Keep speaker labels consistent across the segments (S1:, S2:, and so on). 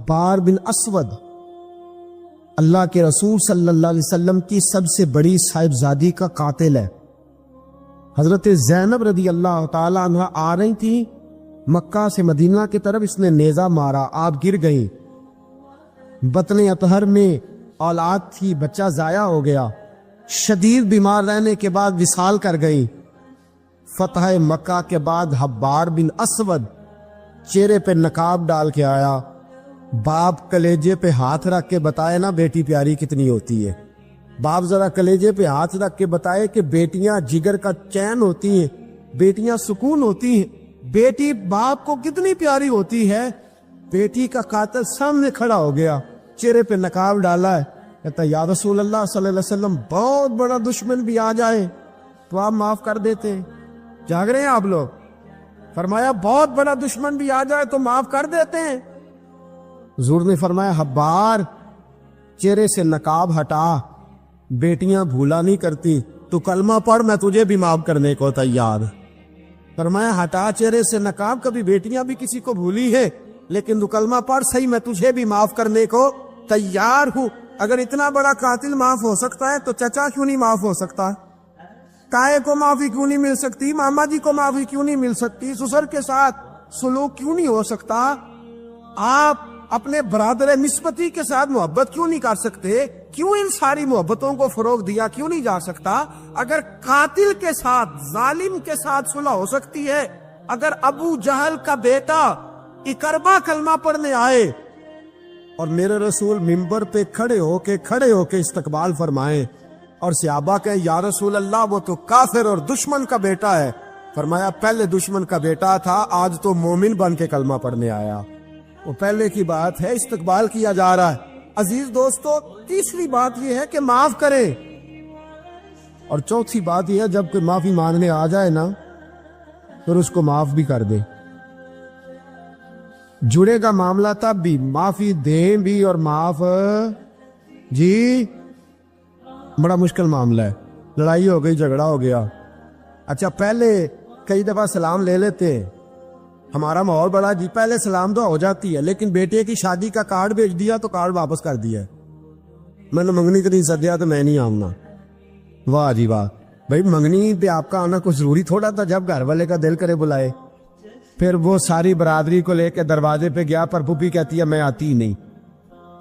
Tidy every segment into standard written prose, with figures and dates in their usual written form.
S1: حبار بن اسود اللہ کے رسول صلی اللہ علیہ وسلم کی سب سے بڑی صاحبزادی کا قاتل ہے۔ حضرت زینب رضی اللہ تعالی عنہ آ رہی تھی مکہ سے مدینہ کی طرف، اس نے نیزہ مارا، آپ گر گئیں۔ بطن اطہر میں اولاد تھی، بچہ ضائع ہو گیا، شدید بیمار رہنے کے بعد وصال کر گئی۔ فتح مکہ کے بعد حبار بن اسود چہرے پہ نقاب ڈال کے آیا، باپ کلیجے پہ ہاتھ رکھ کے بتائے نا بیٹی پیاری کتنی ہوتی ہے۔ باپ ذرا کلیجے پہ ہاتھ رکھ کے بتائے کہ بیٹیاں جگر کا چین ہوتی ہیں، بیٹیاں سکون ہوتی ہیں، بیٹی باپ کو کتنی پیاری ہوتی ہے۔ بیٹی کا قاتل سامنے کھڑا ہو گیا، چہرے پہ نقاب ڈالا ہے، کہتا یا رسول اللہ صلی اللہ علیہ وسلم بہت بڑا دشمن بھی آ جائے تو آپ معاف کر دیتے ہیں۔ جاگ رہے ہیں آپ لوگ؟ فرمایا بہت بڑا دشمن بھی آ جائے تو معاف کر دیتے ہیں۔ حضور نے فرمایا حبار چہرے سے نقاب ہٹا، بیٹیاں بھولا نہیں کرتی، تو کلمہ پڑھ میں تجھے بھی معاف کرنے کو تیار۔ فرمایا ہٹا چہرے سے نقاب، کبھی بیٹیاں بھی کسی کو بھولی ہے لیکن تو کلمہ پڑھ صحیح، میں تجھے بھی معاف کرنے کو تیار ہوں۔ اگر اتنا بڑا قاتل معاف ہو سکتا ہے تو چچا کیوں نہیں معاف ہو سکتا؟ تائے کو معافی کیوں نہیں مل سکتی؟ ماما جی کو معافی کیوں نہیں مل سکتی؟ سسر کے ساتھ سلوک کیوں نہیں ہو سکتا؟ آپ اپنے برادر نسبتی کے ساتھ محبت کیوں نہیں کر سکتے؟ کیوں ان ساری محبتوں کو فروغ دیا کیوں نہیں جا سکتا؟ اگر قاتل کے ساتھ، ظالم کے ساتھ صلح ہو سکتی ہے، اگر ابو جہل کا بیٹا اکربا کلمہ پڑھنے آئے اور میرے رسول منبر پہ کھڑے ہو کے استقبال فرمائیں اور صحابہ کہیں یا رسول اللہ وہ تو کافر اور دشمن کا بیٹا ہے، فرمایا پہلے دشمن کا بیٹا تھا، آج تو مومن بن کے کلمہ پڑھنے آیا۔ وہ پہلے کی بات ہے، استقبال کیا جا رہا ہے۔ عزیز دوستو، تیسری بات یہ ہے کہ معاف کریں، اور چوتھی بات یہ ہے جب کوئی معافی مانگنے آ جائے نا پھر اس کو معاف بھی کر دے۔ جڑے گا معاملہ تب بھی، معافی دیں بھی اور معاف جی بڑا مشکل معاملہ ہے۔ لڑائی ہو گئی، جھگڑا ہو گیا، اچھا پہلے کئی دفعہ سلام لے لیتے، ہمارا ماحول بڑا جی پہلے سلام دعا ہو جاتی ہے، لیکن بیٹے کی شادی کا کارڈ بھیج دیا تو کارڈ واپس کر دیا، میں نے منگنی کو نہیں سدیا تو میں نہیں آؤں گا۔ واہ جی واہ، بھائی منگنی پہ آپ کا آنا کچھ ضروری تھوڑا تھا، جب گھر والے کا دل کرے بلائے۔ پھر وہ ساری برادری کو لے کے دروازے پہ گیا، پر پھوپھی کہتی ہے میں آتی ہی نہیں،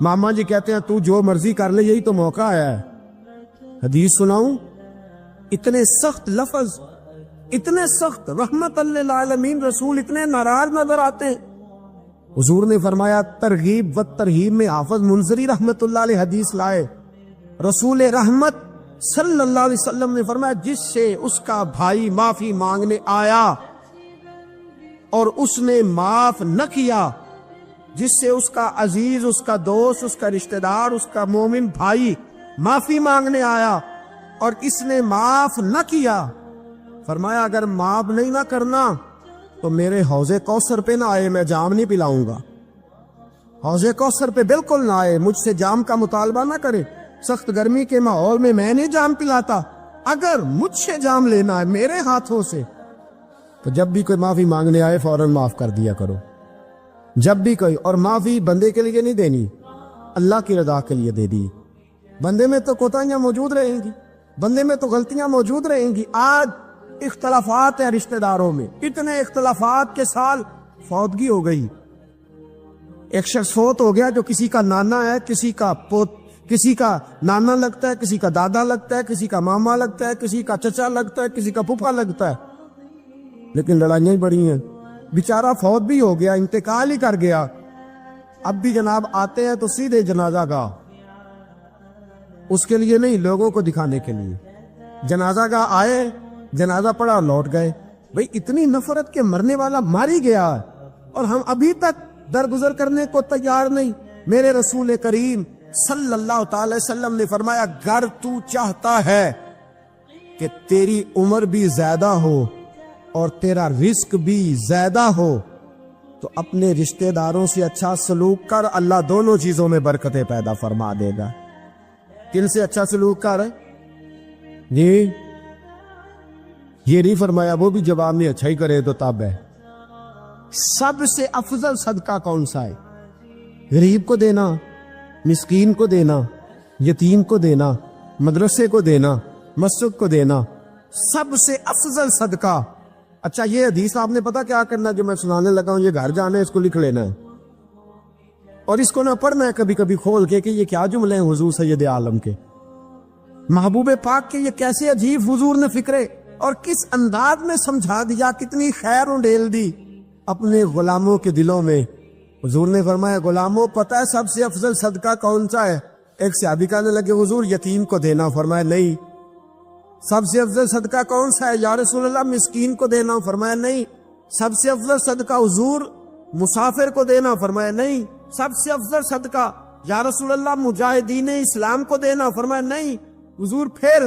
S1: ماما جی کہتے ہیں تو جو مرضی کر لے، یہی تو موقع آیا ہے۔ حدیث سناؤں، اتنے سخت لفظ، اتنے سخت، رحمت للعالمین رسول اتنے ناراض نظر آتے ہیں۔ حضور نے فرمایا ترغیب و ترہیب میں حافظ منذری رحمت اللہ علیہ حدیث لائے، رسول رحمت صلی اللہ علیہ وسلم نے فرمایا جس سے اس کا بھائی معافی مانگنے آیا اور اس نے معاف نہ کیا، جس سے اس کا عزیز، اس کا دوست، اس کا رشتہ دار، اس کا مومن بھائی معافی مانگنے آیا اور اس نے معاف نہ کیا، فرمایا اگر معاف نہیں نہ کرنا تو میرے حوض کوثر پہ نہ آئے، میں جام نہیں پلاؤں گا۔ حوض کوثر پہ بالکل نہ آئے، مجھ سے جام کا مطالبہ نہ کرے، سخت گرمی کے ماحول میں میں نہیں جام پلاتا، اگر مجھ سے جام لینا ہے میرے ہاتھوں سے تو جب بھی کوئی معافی مانگنے آئے فوراً معاف کر دیا کرو، جب بھی کوئی۔ اور معافی بندے کے لیے نہیں دینی، اللہ کی رضا کے لیے دے دی۔ بندے میں تو کوتاہیاں موجود رہیں گی، بندے میں تو غلطیاں موجود رہیں گی۔ آج اختلافات ہیں رشتہ داروں میں، اتنے اختلافات کے سال فوتگی ہو گئی، ایک شخص فوت ہو گیا جو کسی کا نانا ہے، کسی کا کسی کا نانا لگتا ہے، کسی کا دادا لگتا ہے، کسی کا ماما لگتا ہے، کسی کا چچا لگتا ہے، کسی کا پھپھا لگتا ہے، لیکن لڑائیاں ہی بڑی ہیں۔ بیچارہ فوت بھی ہو گیا، انتقال ہی کر گیا، اب بھی جناب آتے ہیں تو سیدھے جنازہ گاہ، اس کے لیے نہیں، لوگوں کو دکھانے کے لیے۔ جنازہ گاہ آئے، جنازہ پڑا اور لوٹ گئے۔ بھئی اتنی نفرت کے مرنے والا ماری گیا ہے اور ہم ابھی تک درگزر کرنے کو تیار نہیں۔ میرے رسول کریم صلی اللہ تعالی وسلم نے فرمایا اگر تو چاہتا ہے کہ تیری عمر بھی زیادہ ہو اور تیرا رزق بھی زیادہ ہو تو اپنے رشتہ داروں سے اچھا سلوک کر، اللہ دونوں چیزوں میں برکتیں پیدا فرما دے گا۔ کن سے اچھا سلوک کر ہے جی؟ یہ نہیں فرمایا وہ بھی جواب میں اچھا ہی کرے تو تب ہے۔ سب سے افضل صدقہ کون سا ہے؟ غریب کو دینا، مسکین کو دینا، یتیم کو دینا، مدرسے کو دینا، مسجد کو دینا، سب سے افضل صدقہ۔ اچھا یہ حدیث آپ نے پتا کیا کرنا جو میں سنانے لگا ہوں، یہ گھر جانا ہے، اس کو لکھ لینا ہے اور اس کو نہ پڑھنا ہے کبھی کبھی کھول کے کہ یہ کیا جملے ہیں حضور سید عالم کے، محبوب پاک کے، یہ کیسے عجیب حضور نے فکرے اور کس انداز میں سمجھا دیا، کتنی خیر انڈیل دی اپنے غلاموں کے دلوں میں۔ حضور نے فرمایا غلاموں پتہ ہے سب سے افضل صدقہ کون سا ہے؟ ایک صحابی کہنے لگے حضور یتیم کو دینا، فرمایا نہیں۔ سب سے افضل صدقہ کون سا ہے؟ یا رسول اللہ مسکین کو دینا، فرمایا نہیں۔ سب سے افضل صدقہ حضور مسافر کو دینا، فرمایا نہیں۔ سب سے افضل صدقہ یا رسول اللہ مجاہدین اسلام کو دینا، فرمایا نہیں۔ حضور پھر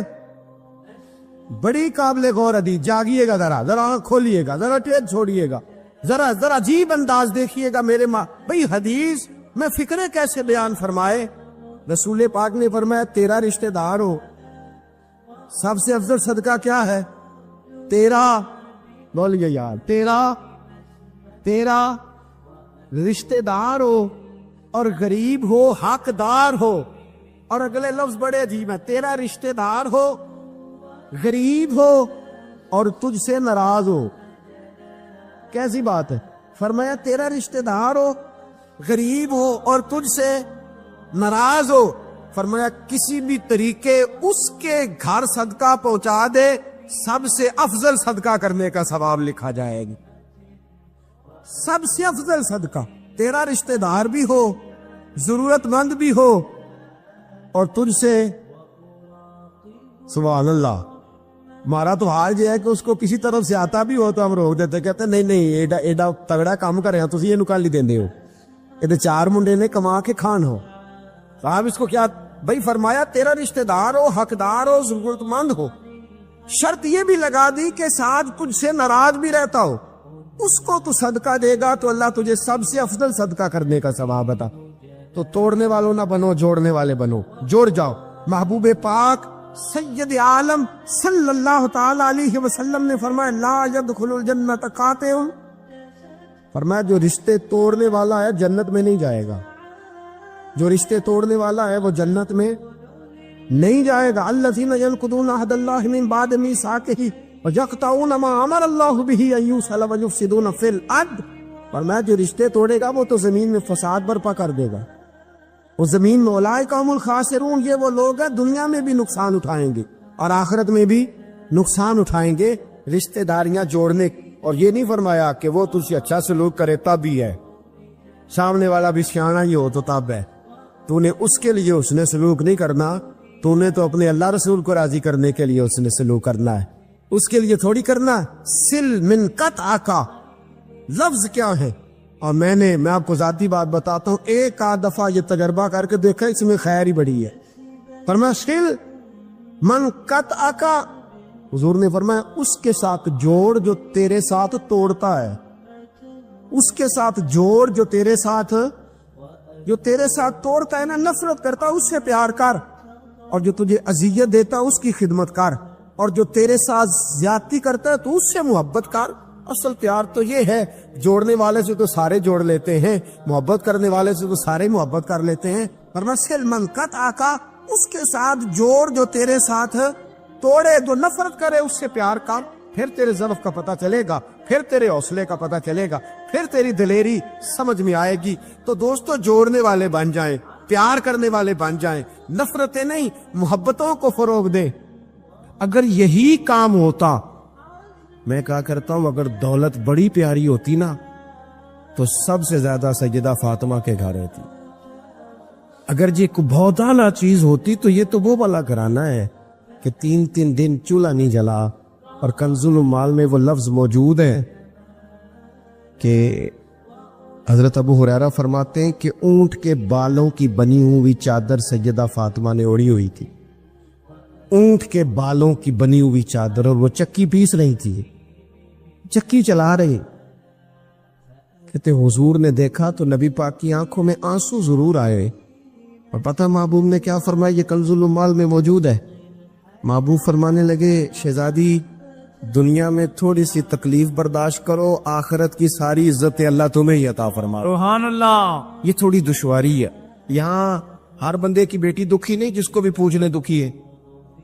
S1: بڑی قابل غور حدیث، جاگیے گا ذرا آنکھ کھولیے گا، ذرا ٹیڑھ چھوڑیے گا، ذرا عجیب انداز دیکھیے گا میرے ماں بھئی حدیث میں فکرے کیسے بیان فرمائے۔ رسول پاک نے فرمایا تیرا رشتہ دار ہو، سب سے افضل صدقہ کیا ہے؟ تیرا، بولیے یار، تیرا رشتہ دار ہو اور غریب ہو، حقدار ہو۔ اور اگلے لفظ بڑے عجیب ہیں، تیرا رشتہ دار ہو، غریب ہو اور تجھ سے ناراض ہو۔ کیسی بات ہے؟ فرمایا تیرا رشتہ دار ہو، غریب ہو اور تجھ سے ناراض ہو، فرمایا کسی بھی طریقے اس کے گھر صدقہ پہنچا دے، سب سے افضل صدقہ کرنے کا ثواب لکھا جائے گا۔ سب سے افضل صدقہ، تیرا رشتہ دار بھی ہو، ضرورت مند بھی ہو اور تجھ سے، سبحان اللہ، ہمارا تو حال یہ ہے کہ اس کو کسی طرف سے آتا بھی ہو تو ہم روک دیتے، کہتے ہیں نہیں ایڈا تگڑا کام کر رہے ہیں تسی یہ نکالی دیندے ہو، یہ چار منڈے نے کما کے کھان ہو، صاحب اس کو کیا بھائی؟ فرمایا تیرا رشتہ دار ہو، حقدار ہو، ضرورت مند ہو، شرط یہ بھی لگا دی کہ ساتھ کچھ سے ناراض بھی رہتا ہو، اس کو تو صدقہ دے گا تو اللہ تجھے سب سے افضل صدقہ کرنے کا ثواب عطا۔ تو توڑنے والوں نہ بنو، جوڑنے والے بنو، جوڑ جاؤ۔ محبوب پاک سید عالم صلی اللہ تعالی علیہ وسلم نے فرمایا لا يدخل الجنت قاطع، فرمایا جو رشتے توڑنے والا ہے جنت میں نہیں جائے گا، جو رشتے توڑنے والا ہے وہ جنت میں نہیں جائے گا۔ الذین ینقضون عہد اللہ من بعد میثاقہ ویقطعون ما امر اللہ بہ ان یوصل ویفسدون فی الارض، فرمایا جو رشتے توڑے گا وہ تو زمین میں فساد برپا کر دے گا، وہ زمین میں اولئک هم الخاسرون، یہ وہ لوگ ہیں دنیا میں بھی نقصان اٹھائیں گے اور آخرت میں بھی نقصان اٹھائیں گے رشتہ داریاں جوڑنے۔ اور یہ نہیں فرمایا کہ وہ تجھ سے اچھا سلوک کرے تب ہی ہے، سامنے والا بھی سیاںا ہی ہو تو تب ہے، تو نے اس کے لیے اس نے سلوک نہیں کرنا، تو نے تو اپنے اللہ رسول کو راضی کرنے کے لیے اس نے سلوک کرنا ہے، اس کے لیے تھوڑی کرنا۔ سل من قطع کا لفظ کیا ہے؟ اور میں آپ کو ذاتی بات بتاتا ہوں، ایک آدھ دفعہ یہ تجربہ کر کے دیکھا، اس میں خیر ہی بڑی ہے۔ فرمایا سل من قطع کا، حضور نے فرمایا اس کے ساتھ جوڑ جو تیرے ساتھ توڑتا ہے، اس کے ساتھ جوڑ جو تیرے ساتھ توڑتا ہے نا، نفرت کرتا اس سے پیار کر، اور جو تجھے اذیت دیتا اس کی خدمت کر، اور جو تیرے ساتھ زیادتی کرتا ہے تو اس سے محبت کر۔ اصل پیار تو یہ ہے، جوڑنے والے سے تو سارے جوڑ لیتے ہیں، محبت کرنے والے سے تو سارے محبت کر لیتے ہیں۔ فرمایا سل من قطع کا، اس کے ساتھ جوڑ جو تیرے ساتھ توڑے، جو نفرت کرے اس سے پیار کر، پھر تیرے ضعف کا پتہ چلے گا، پھر تیرے حوصلے کا پتہ چلے گا، پھر تیری دلیری سمجھ میں آئے گی۔ تو دوستو جوڑنے والے بن جائیں، پیار کرنے والے بن جائیں، نفرتیں نہیں محبتوں کو فروغ دیں۔ اگر یہی کام ہوتا، میں کہا کرتا ہوں اگر دولت بڑی پیاری ہوتی نا تو سب سے زیادہ سیدہ فاطمہ کے گھر رہتی، اگر یہ بہت اعلیٰ چیز ہوتی تو یہ تو وہ والا گھرانہ ہے کہ 3 دن چولہا نہیں جلا۔ اور کنز المال میں وہ لفظ موجود ہے کہ حضرت ابو ہریرہ فرماتے ہیں کہ اونٹ کے بالوں کی بنی ہوئی چادر سیدہ فاطمہ نے اوڑھی ہوئی تھی، اونٹ کے بالوں کی بنی ہوئی چادر، اور وہ چکی پیس رہی تھی، چکی چلا رہی۔ کہتے حضور نے دیکھا تو نبی پاک کی آنکھوں میں آنسو ضرور آئے، اور پتہ محبوب نے کیا فرمایا؟ یہ کنز المال میں موجود ہے۔ محبوب فرمانے لگے شہزادی دنیا میں تھوڑی سی تکلیف برداشت کرو، آخرت کی ساری عزتیں اللہ تمہیں ہی عطا فرما۔
S2: سبحان اللہ۔
S1: یہ تھوڑی دشواری ہے۔ یہاں ہر بندے کی بیٹی دکھی نہیں، جس کو بھی پوچھ لیں دکھی ہے،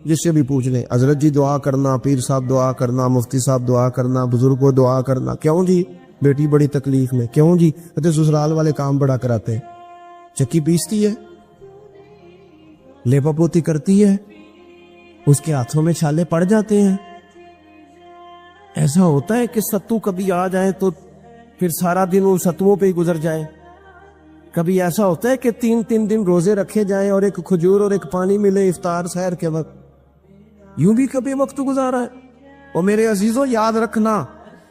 S1: جس سے بھی پوچھ لیں حضرت جی دعا کرنا، پیر صاحب دعا کرنا، مفتی صاحب دعا کرنا، بزرگ کو دعا کرنا، کیوں جی بیٹی بڑی تکلیف میں، کیوں جی کہتے سسرال والے کام بڑا کراتے ہیں، چکی پیستی ہے، لیپا پوتی کرتی ہے، اس کے ہاتھوں میں چھالے پڑ جاتے ہیں۔ ایسا ہوتا ہے کہ ستو کبھی آ جائے تو پھر سارا دن ان ستوؤں پہ ہی گزر جائے۔ کبھی ایسا ہوتا ہے کہ 3 دن روزے رکھے جائیں اور ایک کھجور اور ایک پانی ملے افطار سحر کے وقت، یوں بھی کبھی وقت گزارا ہے۔ اور میرے عزیزوں یاد رکھنا،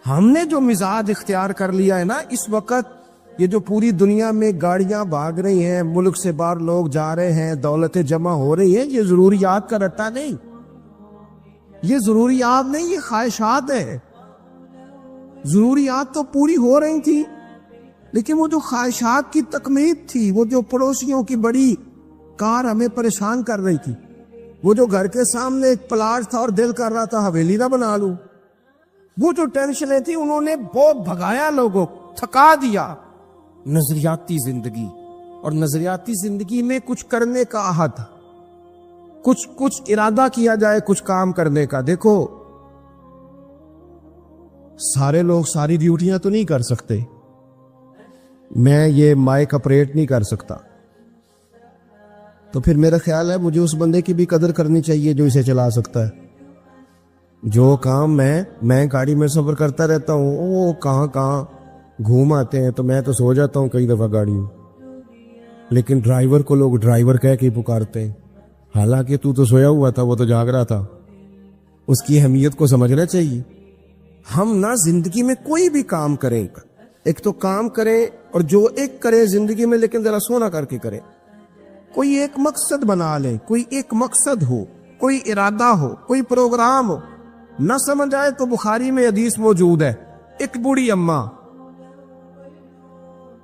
S1: ہم نے جو مزاج اختیار کر لیا ہے نا اس وقت، یہ جو پوری دنیا میں گاڑیاں بھاگ رہی ہیں، ملک سے باہر لوگ جا رہے ہیں، دولتیں جمع ہو رہی ہیں، یہ ضروریات کا رٹا نہیں، یہ ضروریات نہیں، یہ خواہشات ہے۔ ضروریات تو پوری ہو رہی تھی، لیکن وہ جو خواہشات کی تکمیل تھی، وہ جو پڑوسیوں کی بڑی کار ہمیں پریشان کر رہی تھی، وہ جو گھر کے سامنے ایک پلاٹ تھا اور دل کر رہا تھا حویلی نہ بنا لوں، وہ جو ٹینشنیں تھی، انہوں نے بہت بھگایا، لوگوں تھکا دیا۔ نظریاتی زندگی، اور نظریاتی زندگی میں کچھ کرنے کا عہد، کچھ ارادہ کیا جائے کچھ کام کرنے کا۔ دیکھو سارے لوگ ساری ڈیوٹیاں تو نہیں کر سکتے، میں یہ مائک اپریٹ نہیں کر سکتا، تو پھر میرا خیال ہے مجھے اس بندے کی بھی قدر کرنی چاہیے جو اسے چلا سکتا ہے۔ جو کام میں گاڑی میں سفر کرتا رہتا ہوں، وہ کہاں گھوم آتے ہیں، تو میں تو سو جاتا ہوں کئی دفعہ گاڑی میں، لیکن ڈرائیور کو لوگ ڈرائیور کہہ کے پکارتے ہیں، حالانکہ تو سویا ہوا تھا، وہ تو جاگ رہا تھا۔ اس کی اہمیت کو سمجھنا چاہیے۔ ہم نہ زندگی میں کوئی بھی کام کریں، ایک تو کام کریں، اور جو ایک کرے زندگی میں لیکن ذرا سونا کر کے کرے، کوئی ایک مقصد بنا لے، کوئی ایک مقصد ہو، کوئی ارادہ ہو، کوئی پروگرام ہو۔ نہ سمجھ آئے تو بخاری میں حدیث موجود ہے، ایک بوڑھی اماں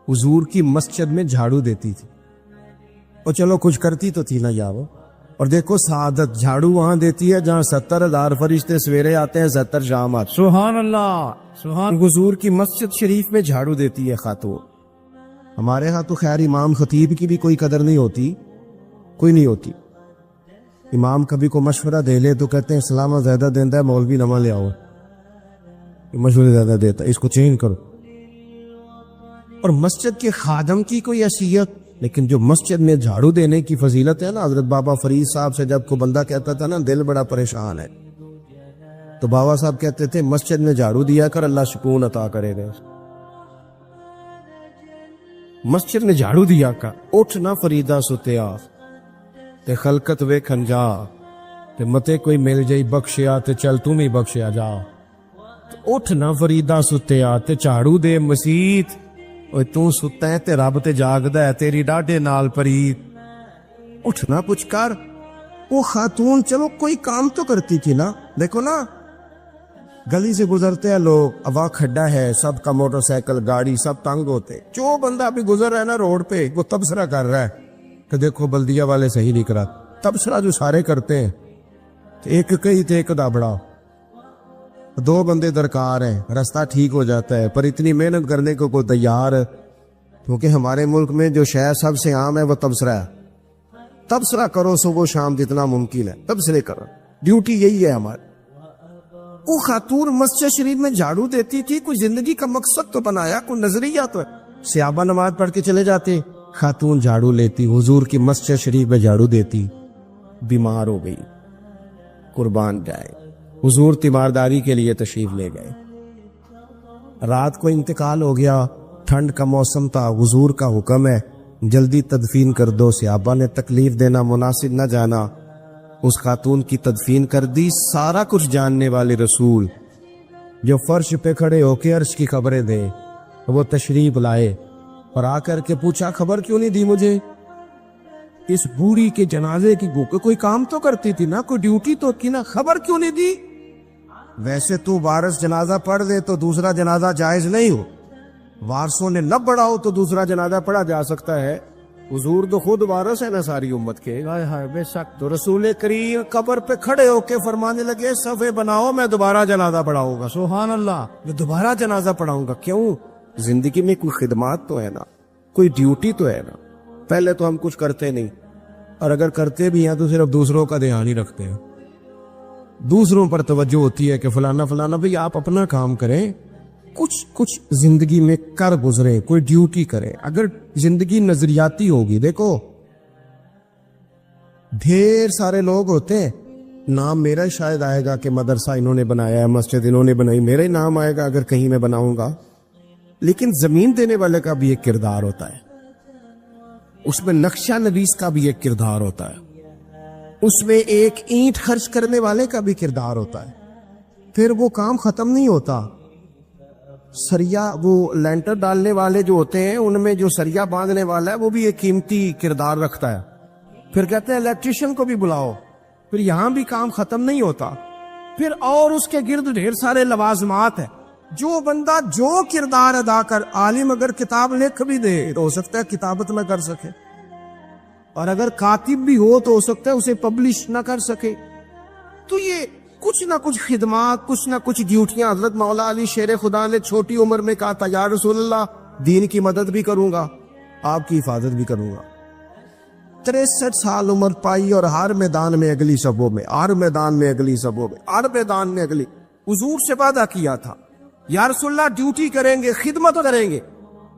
S1: حضور کی مسجد میں جھاڑو دیتی تھی، اور چلو کچھ کرتی تو تھی نا یار، اور دیکھو سعادت جھاڑو وہاں دیتی ہے جہاں 70,000 فرشتے سویرے آتے ہیں، 70 شام آتے ہیں۔
S2: سبحان اللہ، سبحان۔
S1: حضور کی مسجد شریف میں جھاڑو دیتی ہے خاتون۔ ہمارے ہاں تو خیر امام خطیب کی بھی کوئی قدر نہیں ہوتی، کوئی نہیں ہوتی۔ امام کبھی کو مشورہ دے لے تو کہتے ہیں اسلام زیادہ دیتا ہے، مولوی نما لے آؤ، مشورے زیادہ دیتا ہے، اس کو چینج کرو۔ اور مسجد کے خادم کی کوئی حیثیت، لیکن جو مسجد میں جھاڑو دینے کی فضیلت ہے نا، حضرت بابا فرید صاحب سے جب کو بندہ کہتا تھا نا دل بڑا پریشان ہے، تو بابا صاحب کہتے تھے مسجد میں جھاڑو دیا کر، اللہ سکون عطا کرے گا۔ مسجد میں جھاڑو دیا کر، اٹھ نہ فریدا ستیا تے خلقت ویکھن جا، تے متے کوئی مل جائی بخشیا تے چل تم ہی بخشیا جا۔ اٹھ نہ فریدا ستیا تے جھاڑو دے مسیت، اوے تو ستا ہے تے رب تے جاگدا ہے، تیری ڈاڈے نال پریت۔ اٹھنا کچھ کر۔ وہ خاتون چلو کوئی کام تو کرتی تھی نا، دیکھو نا گلی سے گزرتے ہیں لوگ، اب کھڈا ہے، سب کا موٹر سائیکل گاڑی سب تنگ ہوتے، جو بندہ ابھی گزر رہا ہے نا روڈ پہ، وہ تبصرہ کر رہا ہے کہ دیکھو بلدیہ والے صحیح نہیں کرا۔ تبصرہ جو سارے کرتے ہیں، ایک کئی تے ایک دابڑا، 2 بندے درکار ہیں، راستہ ٹھیک ہو جاتا ہے، پر اتنی محنت کرنے کو کوئی تیار ہے، کیونکہ ہمارے ملک میں جو شے سب سے عام ہے وہ تبصرہ ہے۔ تبصرہ کرو صبح شام جتنا ممکن ہے، تبصرے کرو، ڈیوٹی یہی ہے ہماری۔ وہ خاتون مسجد شریف میں جھاڑو دیتی تھی، کوئی زندگی کا مقصد تو بنایا، کوئی نظریہ تو ہے۔ صحابہ نماز پڑھ کے چلے جاتے، خاتون جھاڑو لیتی، حضور کی مسجد شریف میں جھاڑو دیتی، بیمار ہو گئی، قربان جائے، حضور تیمارداری کے لیے تشریف لے گئے، رات کو انتقال ہو گیا، ٹھنڈ کا موسم تھا، حضور کا حکم ہے جلدی تدفین کر دو، صحابہ نے تکلیف دینا مناسب نہ جانا، اس خاتون کی تدفین کر دی۔ سارا کچھ جاننے والے رسول جو فرش پہ کھڑے ہو کے عرش کی خبریں دے، وہ تشریف لائے اور آ کر کے پوچھا خبر کیوں نہیں دی مجھے؟ اس بوڑھی کے جنازے کی کوئی کام تو کرتی تھی نا، کوئی ڈیوٹی تو کی نا، خبر کیوں نہیں دی؟ ویسے تو وارث جنازہ پڑھ دے تو دوسرا جنازہ جائز نہیں ہو، وارثوں نے نہ پڑھا ہو تو دوسرا جنازہ پڑھا جا سکتا ہے، حضور تو خود وارث ہے نا ساری امت کے.
S2: ہائے ہائے بے شک.
S1: تو رسول کریم قبر پہ کھڑے ہو کے فرمانے لگے صفے بناؤ میں دوبارہ جنازہ پڑھاؤں گا.
S2: سبحان اللہ.
S1: میں دوبارہ جنازہ پڑھاؤں گا. کیوں؟ زندگی میں کوئی خدمات تو ہے نا, کوئی ڈیوٹی تو ہے نا. پہلے تو ہم کچھ کرتے نہیں, اور اگر کرتے بھی ہیں تو صرف دوسروں کا دھیان ہی رکھتے ہیں. دوسروں پر توجہ ہوتی ہے کہ فلانا فلانا. بھئی آپ اپنا کام کریں, کچھ زندگی میں کر گزرے, کوئی ڈیوٹی کرے. اگر زندگی نظریاتی ہوگی, دیکھو ڈھیر سارے لوگ ہوتے ہیں, نام میرا ہی شاید آئے گا کہ مدرسہ انہوں نے بنایا ہے, مسجد انہوں نے بنائی, میرا ہی نام آئے گا اگر کہیں میں بناؤں گا. لیکن زمین دینے والے کا بھی ایک کردار ہوتا ہے, اس میں نقشہ نویس کا بھی ایک کردار ہوتا ہے, اس میں ایک اینٹ خرچ کرنے والے کا بھی کردار ہوتا ہے. پھر وہ کام ختم نہیں ہوتا. سریا, وہ لینٹر ڈالنے والے جو ہوتے ہیں ان میں جو سریا باندھنے والا ہے وہ بھی ایک قیمتی کردار رکھتا ہے. پھر کہتے ہیں الیکٹریشین کو بھی بلاؤ. پھر یہاں بھی کام ختم نہیں ہوتا. پھر اور اس کے گرد ڈھیر سارے لوازمات ہیں. جو بندہ جو کردار ادا کر, عالم اگر کتاب لکھ بھی دے تو ہو سکتا ہے کتابت نہ کر سکے, اور اگر کاتب بھی ہو تو ہو سکتا ہے اسے پبلش نہ کر سکے. تو یہ کچھ نہ کچھ خدمات, کچھ نہ کچھ ڈیوٹیاں. حضرت مولا علی شیر خدا نے چھوٹی عمر میں کہا تھا یا رسول اللہ دین کی مدد بھی کروں گا, آپ کی حفاظت بھی کروں گا. 63 سال عمر پائی اور ہر میدان میں اگلی صبوں میں, ہر میدان میں اگلی صبوں میں, ہر میدان میں اگلی. حضور سے وعدہ کیا تھا یا رسول اللہ ڈیوٹی کریں گے, خدمت کریں گے.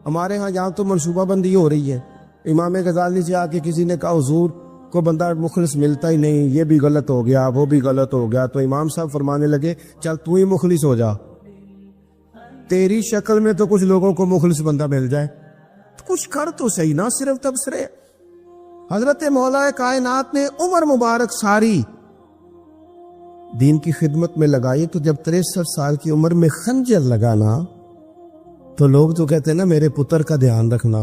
S1: ہمارے ہاں یہاں تو منصوبہ بندی ہو رہی ہے. امام غزالی سے آ کے کسی نے کہا حضور کو بندہ مخلص ملتا ہی نہیں, یہ بھی غلط ہو گیا, وہ بھی غلط ہو گیا. تو امام صاحب فرمانے لگے چل تو ہی مخلص ہو جا, تیری شکل میں تو کچھ لوگوں کو مخلص بندہ مل جائے, کچھ کر تو صحیح نا, صرف تبصرے. حضرت مولا کائنات نے عمر مبارک ساری دین کی خدمت میں لگائی. تو جب 63 سال کی عمر میں خنجر لگانا تو لوگ تو کہتے ہیں نا میرے پتر کا دھیان رکھنا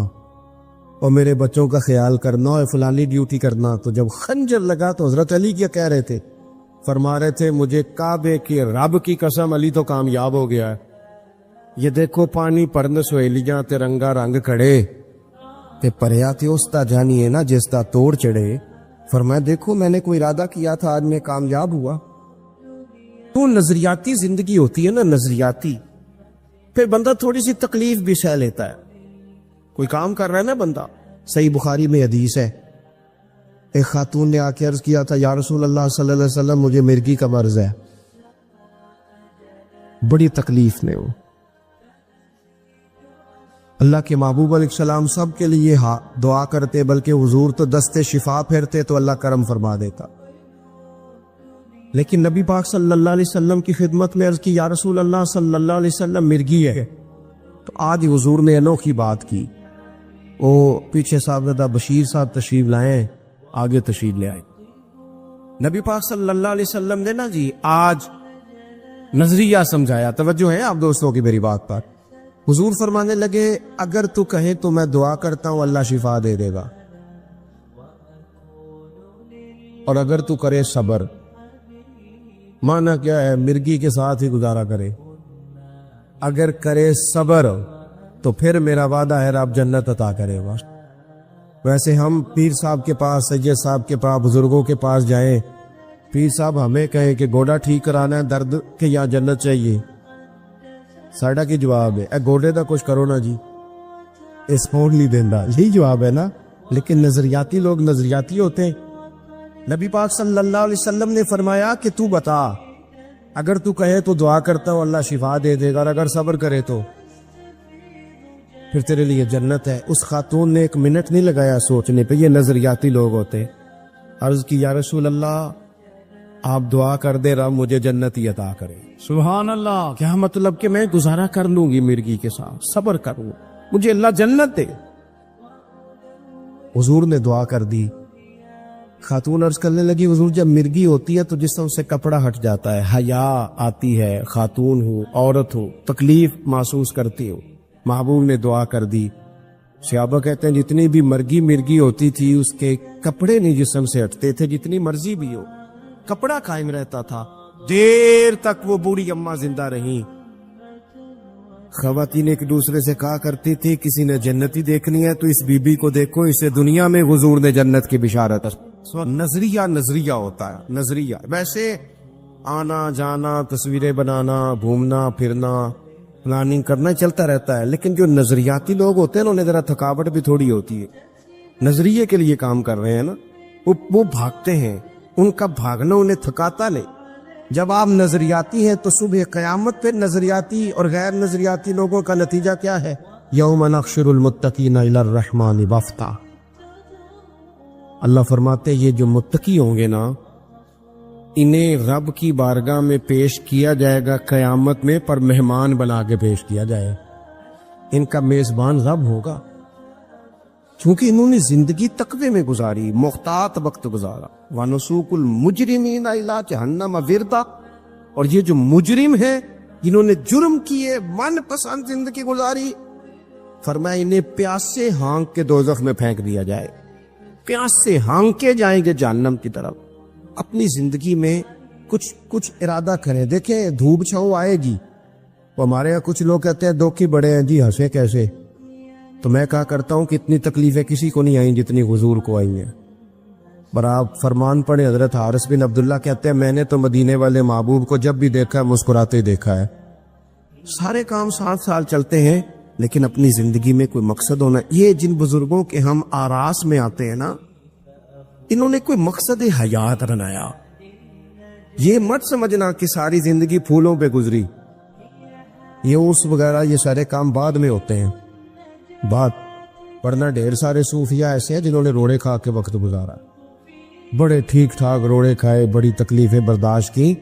S1: اور میرے بچوں کا خیال کرنا اور فلانی ڈیوٹی کرنا. تو جب خنجر لگا تو حضرت علی کیا کہہ رہے تھے؟ فرما رہے تھے مجھے کعبے کے رب کی قسم علی تو کامیاب ہو گیا ہے. یہ دیکھو پانی پرن سہیلیاں تے رنگا رنگ کھڑے تے پریا تے استا جانی ہے نا جس دا توڑ چڑھے. فرمایا دیکھو میں نے کوئی ارادہ کیا تھا, آج میں کامیاب ہوا. تو نظریاتی زندگی ہوتی ہے نا, نظریاتی. پھر بندہ تھوڑی سی تکلیف بھی سہ لیتا ہے. کوئی کام کر رہا ہے نا بندہ. صحیح بخاری میں حدیث ہے, ایک خاتون نے آ کے عرض کیا تھا یا رسول اللہ صلی اللہ علیہ وسلم مجھے مرگی کا مرض ہے, بڑی تکلیف میں. وہ اللہ کے محبوب علیہ السلام سب کے لیے دعا کرتے, بلکہ حضور تو دستے شفا پھیرتے تو اللہ کرم فرما دیتا. لیکن نبی پاک صلی اللہ علیہ وسلم کی خدمت میں عرض کی یا رسول اللہ صلی اللہ علیہ وسلم مرگی ہے. تو آج حضور نے انوکھی بات کی. وہ پیچھے صاحبزادہ بشیر صاحب تشریف لائے, آگے تشریف لے آئے. نبی پاک صلی اللہ علیہ وسلم نے نا جی آج نظریہ سمجھایا. توجہ ہے آپ دوستوں کی میری بات پر. حضور فرمانے لگے اگر تو کہے تو میں دعا کرتا ہوں اللہ شفا دے دے گا, اور اگر تو کرے صبر. مانا کیا ہے؟ مرگی کے ساتھ ہی گزارا کرے. اگر کرے صبر تو پھر میرا وعدہ ہے رب جنت عطا کرے گا. ویسے ہم پیر صاحب کے پاس, سید صاحب کے پاس, بزرگوں کے پاس جائیں, پیر صاحب ہمیں کہیں کہ گوڑا ٹھیک کرانا ہے درد کے یا جنت چاہیے, ساڑا کی جواب ہے اے گوڑے دا کچھ کرو نا جی, اس فون نہیں دینا, یہی جواب ہے نا. لیکن نظریاتی لوگ نظریاتی ہوتے ہیں. نبی پاک صلی اللہ علیہ وسلم نے فرمایا کہ تو بتا, اگر تو کہے تو دعا کرتا ہوں اللہ شفا دے دے گا, اور اگر صبر کرے تو پھر تیرے لیے جنت ہے. اس خاتون نے 1 منٹ نہیں لگایا سوچنے پہ. یہ نظریاتی لوگ ہوتے. عرض کی یا رسول اللہ آپ دعا کر دے رب مجھے جنت ہی عطا کرے.
S2: سبحان اللہ.
S1: کیا مطلب کہ میں گزارا کر لوں گی مرگی کے ساتھ, صبر کروں, مجھے اللہ جنت دے. حضور نے دعا کر دی. خاتون عرض کرنے لگی حضور جب مرگی ہوتی ہے تو جسم سے کپڑا ہٹ جاتا ہے, حیا آتی ہے, خاتون ہو عورت ہو تکلیف محسوس کرتی ہو. محبوب نے دعا کر دی. صحابہ کہتے ہیں جتنی بھی مرگی ہوتی تھی اس کے کپڑے نہیں جسم سے ہٹتے تھے, جتنی مرضی بھی ہو کپڑا قائم رہتا تھا. دیر تک وہ بوڑھی اماں زندہ رہیں. خواتین ایک دوسرے سے کہا کرتی تھی کسی نے جنتی دیکھنی ہے تو اس بی بی کو دیکھو، اسے دنیا میں حضور نے جنت کی بشارت۔ نظریہ ہوتا ہے، نظریہ۔ ویسے آنا جانا، تصویریں بنانا، گھومنا پھرنا، پلاننگ کرنا چلتا رہتا ہے، لیکن جو نظریاتی لوگ ہوتے ہیں نا انہیں ذرا تھکاوٹ بھی تھوڑی ہوتی ہے۔ نظریے کے لیے کام کر رہے ہیں نا، وہ بھاگتے ہیں، ان کا بھاگنا انہیں تھکاتا نہیں۔ جب آپ نظریاتی ہیں تو صبح قیامت پہ نظریاتی اور غیر نظریاتی لوگوں کا نتیجہ کیا ہے؟ یوم نحشر المتقین الی الرحمن وفدا۔ اللہ فرماتے ہیں یہ جو متقی ہوں گے نا، انہیں رب کی بارگاہ میں پیش کیا جائے گا قیامت میں، پر مہمان بنا کے پیش کیا جائے، ان کا میزبان رب ہوگا، چونکہ انہوں نے زندگی تقوی میں گزاری، محتاط وقت گزارا۔ وَنُسُوقُ الْمُجْرِمِينَ إِلَىٰ جَهَنَّمَ وِرْدًا، اور یہ جو مجرم ہیں جنہوں نے جرم کیے، من پسند زندگی گزاری، فرمایا انہیں پیاس سے ہانک کے دوزخ میں پھینک دیا جائے، پیاس سے ہانکے جائیں گے جہنم کی طرف۔ اپنی زندگی میں کچھ ارادہ کریں، دیکھیں دھوپ چھاؤں آئے گی۔ وہ ہمارے یہاں کچھ لوگ کہتے ہیں دھوکے بڑے ہیں جی، ہنسے کیسے؟ تو میں کہا کرتا ہوں کہ اتنی تکلیفیں کسی کو نہیں آئیں جتنی حضور کو آئی ہیں۔ پر آپ فرمان پڑھیں، حضرت حارث بن عبداللہ کہتے ہیں میں نے تو مدینے والے محبوب کو جب بھی دیکھا ہے مسکراتے دیکھا ہے۔ سارے کام 7 سال چلتے ہیں، لیکن اپنی زندگی میں کوئی مقصد ہونا۔ یہ جن بزرگوں کے ہم آراس میں آتے ہیں نا، انہوں نے کوئی مقصد حیات بنایا۔ یہ مت سمجھنا کہ ساری زندگی پھولوں پہ گزری، یہ اس وغیرہ یہ سارے کام بعد میں ہوتے ہیں، ورنہ ڈھیر سارے صوفیہ ایسے ہیں جنہوں نے روڑے کھا کے وقت گزارا، بڑے ٹھیک ٹھاک روڑے کھائے، بڑی تکلیفیں برداشت کی،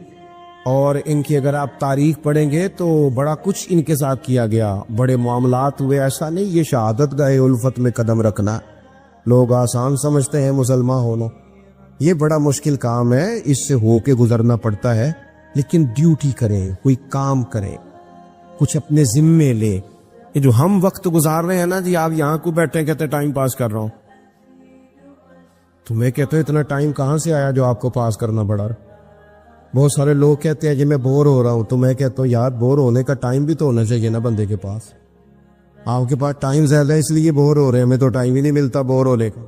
S1: اور ان کی اگر آپ تاریخ پڑھیں گے تو بڑا کچھ ان کے ساتھ کیا گیا، بڑے معاملات ہوئے۔ ایسا نہیں یہ شہادت گاہ الفت میں قدم رکھنا لوگ آسان سمجھتے ہیں مسلمان ہونا، یہ بڑا مشکل کام ہے، اس سے ہو کے گزرنا پڑتا ہے۔ لیکن ڈیوٹی کریں، کوئی کام کریں، کچھ اپنے ذمے لے۔ یہ جو ہم وقت گزار رہے ہیں نا جی، آپ یہاں کو بیٹھے کہتے ٹائم پاس کر رہا ہوں، تو میں کہتا ہوں اتنا ٹائم کہاں سے آیا جو آپ کو پاس کرنا پڑا؟ بہت سارے لوگ کہتے ہیں جی میں بور ہو رہا ہوں، تو میں کہتا ہوں یار بور ہونے کا ٹائم بھی تو ہونا چاہیے نا بندے کے پاس۔ آپ کے پاس ٹائم زیادہ ہے اس لیے بور ہو رہے ہیں، ہمیں تو ٹائم ہی نہیں ملتا بور ہونے کا۔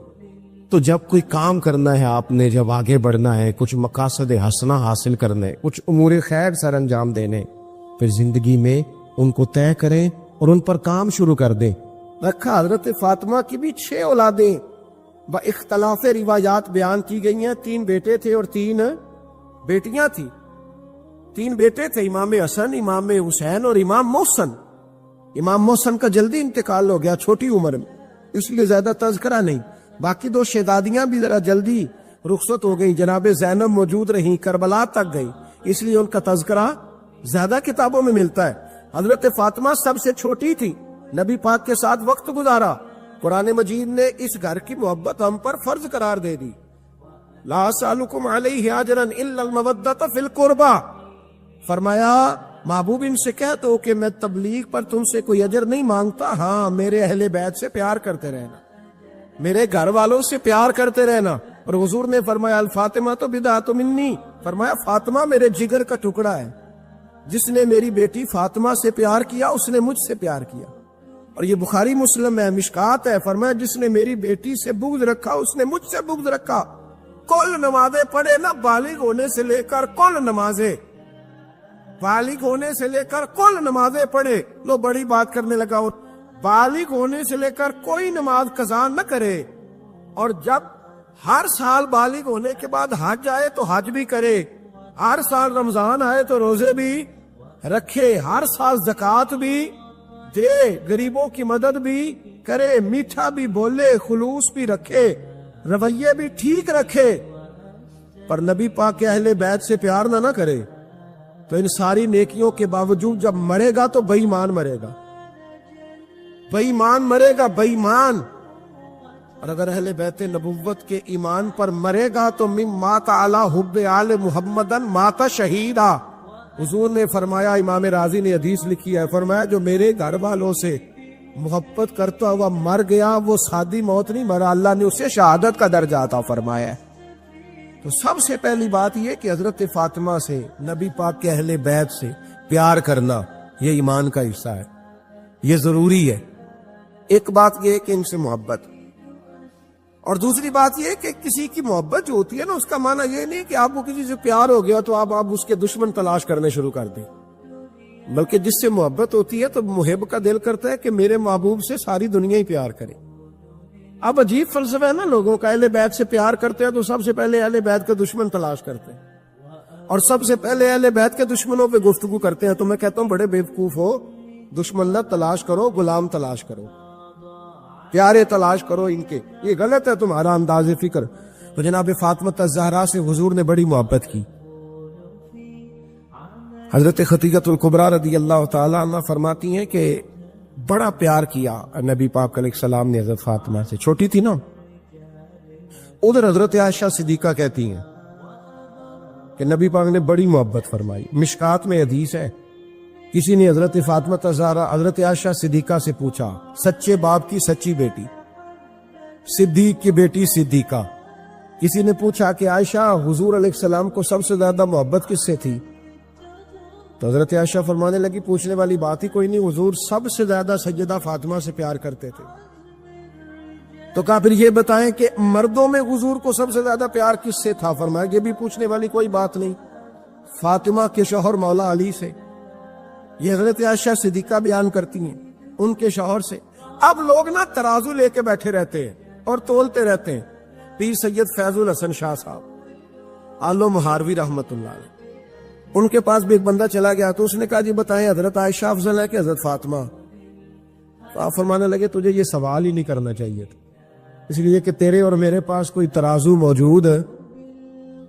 S1: تو جب کوئی کام کرنا ہے آپ نے، جب آگے بڑھنا ہے، کچھ مقاصد حسنہ حاصل کرنے، کچھ امور خیر سر انجام دینے، پھر زندگی میں ان کو طے کریں اور ان پر کام شروع کر دیں۔ رکھا حضرت فاطمہ کی بھی 6 اولادیں با اختلاف روایات بیان کی گئی ہیں، 3 بیٹے تھے اور 3 بیٹیاں تھیں۔ 3 بیٹے تھے، امام حسن، امام حسین اور امام محسن۔ امام محسن کا جلدی انتقال ہو گیا چھوٹی عمر میں، اس لیے زیادہ تذکرہ نہیں۔ باقی 2 شہزادیاں بھی ذرا جلدی رخصت ہو گئیں، جناب زینب موجود رہیں، کربلا تک گئی، اس لیے ان کا تذکرہ زیادہ کتابوں میں ملتا ہے۔ حضرت فاطمہ سب سے چھوٹی تھی، نبی پاک کے ساتھ وقت گزارا، قرآن مجید نے اس گھر کی محبت ہم پر فرض قرار دے دی۔ لا اسألکم علیہ اجرا الا المودۃ فی القربى، فرمایا محبوب ان سے کہہ دو کہ میں تبلیغ پر تم سے کوئی اجر نہیں مانگتا، ہاں میرے اہل بیت سے پیار کرتے رہنا، میرے گھر والوں سے پیار کرتے رہنا۔ اور حضور نے فرمایا الفاطمہ تو بدعۃ منی، فرمایا فاطمہ میرے جگر کا ٹکڑا ہے، جس نے میری بیٹی فاطمہ سے پیار کیا اس نے مجھ سے پیار کیا۔ اور یہ بخاری مسلم ہے، مشکات ہے، فرمایا جس نے میری بیٹی سے بغض رکھا اس نے مجھ سے بغض رکھا۔ کل نمازیں پڑھے نا، بالغ ہونے سے لے کر کل نمازیں، بالغ ہونے سے لے کر کل نمازیں پڑھے۔ لو بڑی بات کرنے لگا، اور بالغ ہونے سے لے کر کوئی نماز قضا نہ کرے، اور جب ہر سال بالغ ہونے کے بعد حج آئے تو حج بھی کرے، ہر سال رمضان آئے تو روزے بھی رکھے، ہر سال زکوٰۃ بھی دے، غریبوں کی مدد بھی کرے، میٹھا بھی بولے، خلوص بھی رکھے، رویے بھی ٹھیک رکھے، پر نبی پاک کے اہل بیت سے پیار نہ کرے تو ان ساری نیکیوں کے باوجود جب مرے گا تو بے ایمان مرے گا، بے ایمان مرے گا، بے ایمان۔ اور اگر اہل بیت نبوت کے ایمان پر مرے گا تو من مات علی حب آل محمدن مات شہیدا۔ حضور نے فرمایا، امام راضی نے حدیث لکھی ہے، فرمایا جو میرے گھر والوں سے محبت کرتا ہوا مر گیا وہ سادی موت نہیں مرا، اللہ نے اسے شہادت کا درجہ عطا فرمایا ہے۔ تو سب سے پہلی بات یہ کہ حضرت فاطمہ سے، نبی پاک کے اہل بیت سے پیار کرنا، یہ ایمان کا حصہ ہے۔ یہ ضروری ہے. ایک بات یہ ہے کہ ان سے محبت، اور دوسری بات یہ ہے کہ کسی کی محبت جو ہوتی ہے نا، اس کا معنی یہ نہیں کہ آپ کو کسی سے پیار ہو گیا تو آپ اس کے دشمن تلاش کرنے شروع کر دیں، بلکہ جس سے محبت ہوتی ہے تو محب کا دل کرتا ہے کہ میرے محبوب سے ساری دنیا ہی پیار کرے. اب عجیب فلسفہ ہے نا لوگوں کا، اہل بیت سے پیار کرتے ہیں تو سب سے پہلے اہل بیت کا دشمن تلاش کرتے ہیں، اور سب سے پہلے اہل بیت کے دشمنوں پہ گفتگو کرتے ہیں. تو میں کہتا ہوں بڑے بیوقوف ہو، دشمن نہ تلاش کرو، غلام تلاش کرو، پیارے تلاش کرو ان کے. یہ غلط ہے تمہارا انداز فکر. تو جناب فاطمہ الزہرا سے حضور نے بڑی محبت کی. حضرت خدیجہ الکبریٰ رضی اللہ تعالی عنہ فرماتی ہیں کہ بڑا پیار کیا نبی پاک علیہ السلام نے حضرت فاطمہ سے. چھوٹی تھی نا. ادھر حضرت عائشہ صدیقہ کہتی ہیں کہ نبی پاک نے بڑی محبت فرمائی. مشکات میں حدیث ہے، کسی نے حضرت فاطمہ الزہرا حضرت عائشہ صدیقہ سے پوچھا، سچے باپ کی سچی بیٹی، صدیق کی بیٹی صدیقہ. کسی نے پوچھا کہ عائشہ حضور علیہ السلام کو سب سے زیادہ محبت کس سے تھی؟ تو حضرت عائشہ فرمانے لگی پوچھنے والی بات ہی کوئی نہیں، حضور سب سے زیادہ سیدہ فاطمہ سے پیار کرتے تھے. تو کہا پھر یہ بتائیں کہ مردوں میں حضور کو سب سے زیادہ پیار کس سے تھا؟ فرمایا یہ بھی پوچھنے والی کوئی بات نہیں، فاطمہ کے شوہر مولا علی سے. یہ حضرت عائشہ صدیقہ بیان کرتی ہیں ان کے شوہر سے. اب لوگ نا ترازو لے کے بیٹھے رہتے ہیں اور تولتے رہتے ہیں. پیر سید فیض الحسن شاہ صاحب آلو مہاروی رحمت اللہ علیہ، ان کے پاس بھی ایک بندہ چلا گیا تو اس نے کہا جی بتائیں حضرت عائشہ افضل ہے کہ حضرت فاطمہ؟ تو آپ فرمانے لگے تجھے یہ سوال ہی نہیں کرنا چاہیے تھا، اس لیے کہ تیرے اور میرے پاس کوئی ترازو موجود ہے.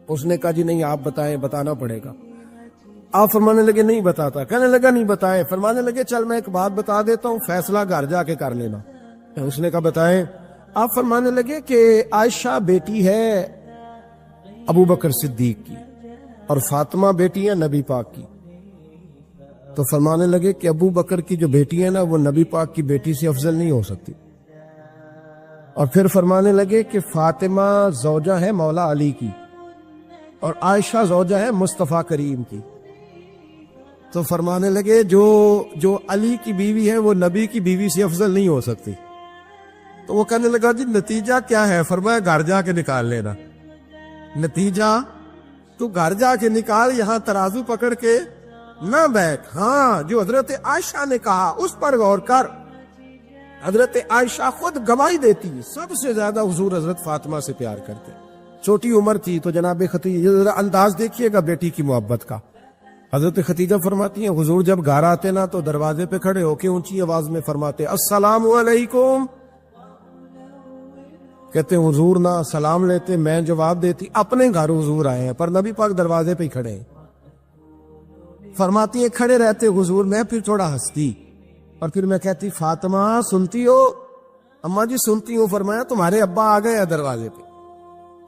S1: اس نے کہا جی نہیں آپ بتائیں، بتانا پڑے گا. آپ فرمانے لگے نہیں بتاتا. کہنے لگا نہیں بتائیں. فرمانے لگے چل میں ایک بات بتا دیتا ہوں، فیصلہ گھر جا کے کر لینا. اس نے کہا بتائیں. آپ فرمانے لگے کہ عائشہ بیٹی ہے ابو بکر صدیق کی اور فاطمہ بیٹی ہے نبی پاک کی. تو فرمانے لگے کہ ابو بکر کی جو بیٹی ہے نا وہ نبی پاک کی بیٹی سے افضل نہیں ہو سکتی. اور پھر فرمانے لگے کہ فاطمہ زوجہ ہے مولا علی کی اور عائشہ زوجہ ہے مصطفیٰ کریم کی. تو فرمانے لگے جو علی کی بیوی ہے وہ نبی کی بیوی سے افضل نہیں ہو سکتی. تو وہ کہنے لگا جی نتیجہ کیا ہے؟ فرمایا گھر جا کے نکال لینا. نتیجہ تو گھر جا کے نکال، یہاں ترازو پکڑ کے نہ بیٹھ. ہاں جو حضرت عائشہ نے کہا اس پر غور کر. حضرت عائشہ خود گواہی دیتی سب سے زیادہ حضور حضرت فاطمہ سے پیار کرتے. چھوٹی عمر تھی تو جناب خدیجہ، انداز دیکھیے گا بیٹی کی محبت کا. حضرت خدیجہ فرماتی ہیں حضور جب گھر آتے نا تو دروازے پہ کھڑے ہو کے اونچی آواز میں فرماتے السلام علیکم. کہتے ہیں حضور نہ سلام لیتے، میں جواب دیتی اپنے گھر حضور آئے ہیں پر نبی پاک دروازے پہ ہی کھڑے ہیں. فرماتی ہیں کھڑے رہتے حضور، میں پھر تھوڑا ہنستی اور پھر میں کہتی فاطمہ سنتی ہو؟ اماں جی سنتی ہوں. فرمایا تمہارے ابا آ گئے ہیں دروازے پہ.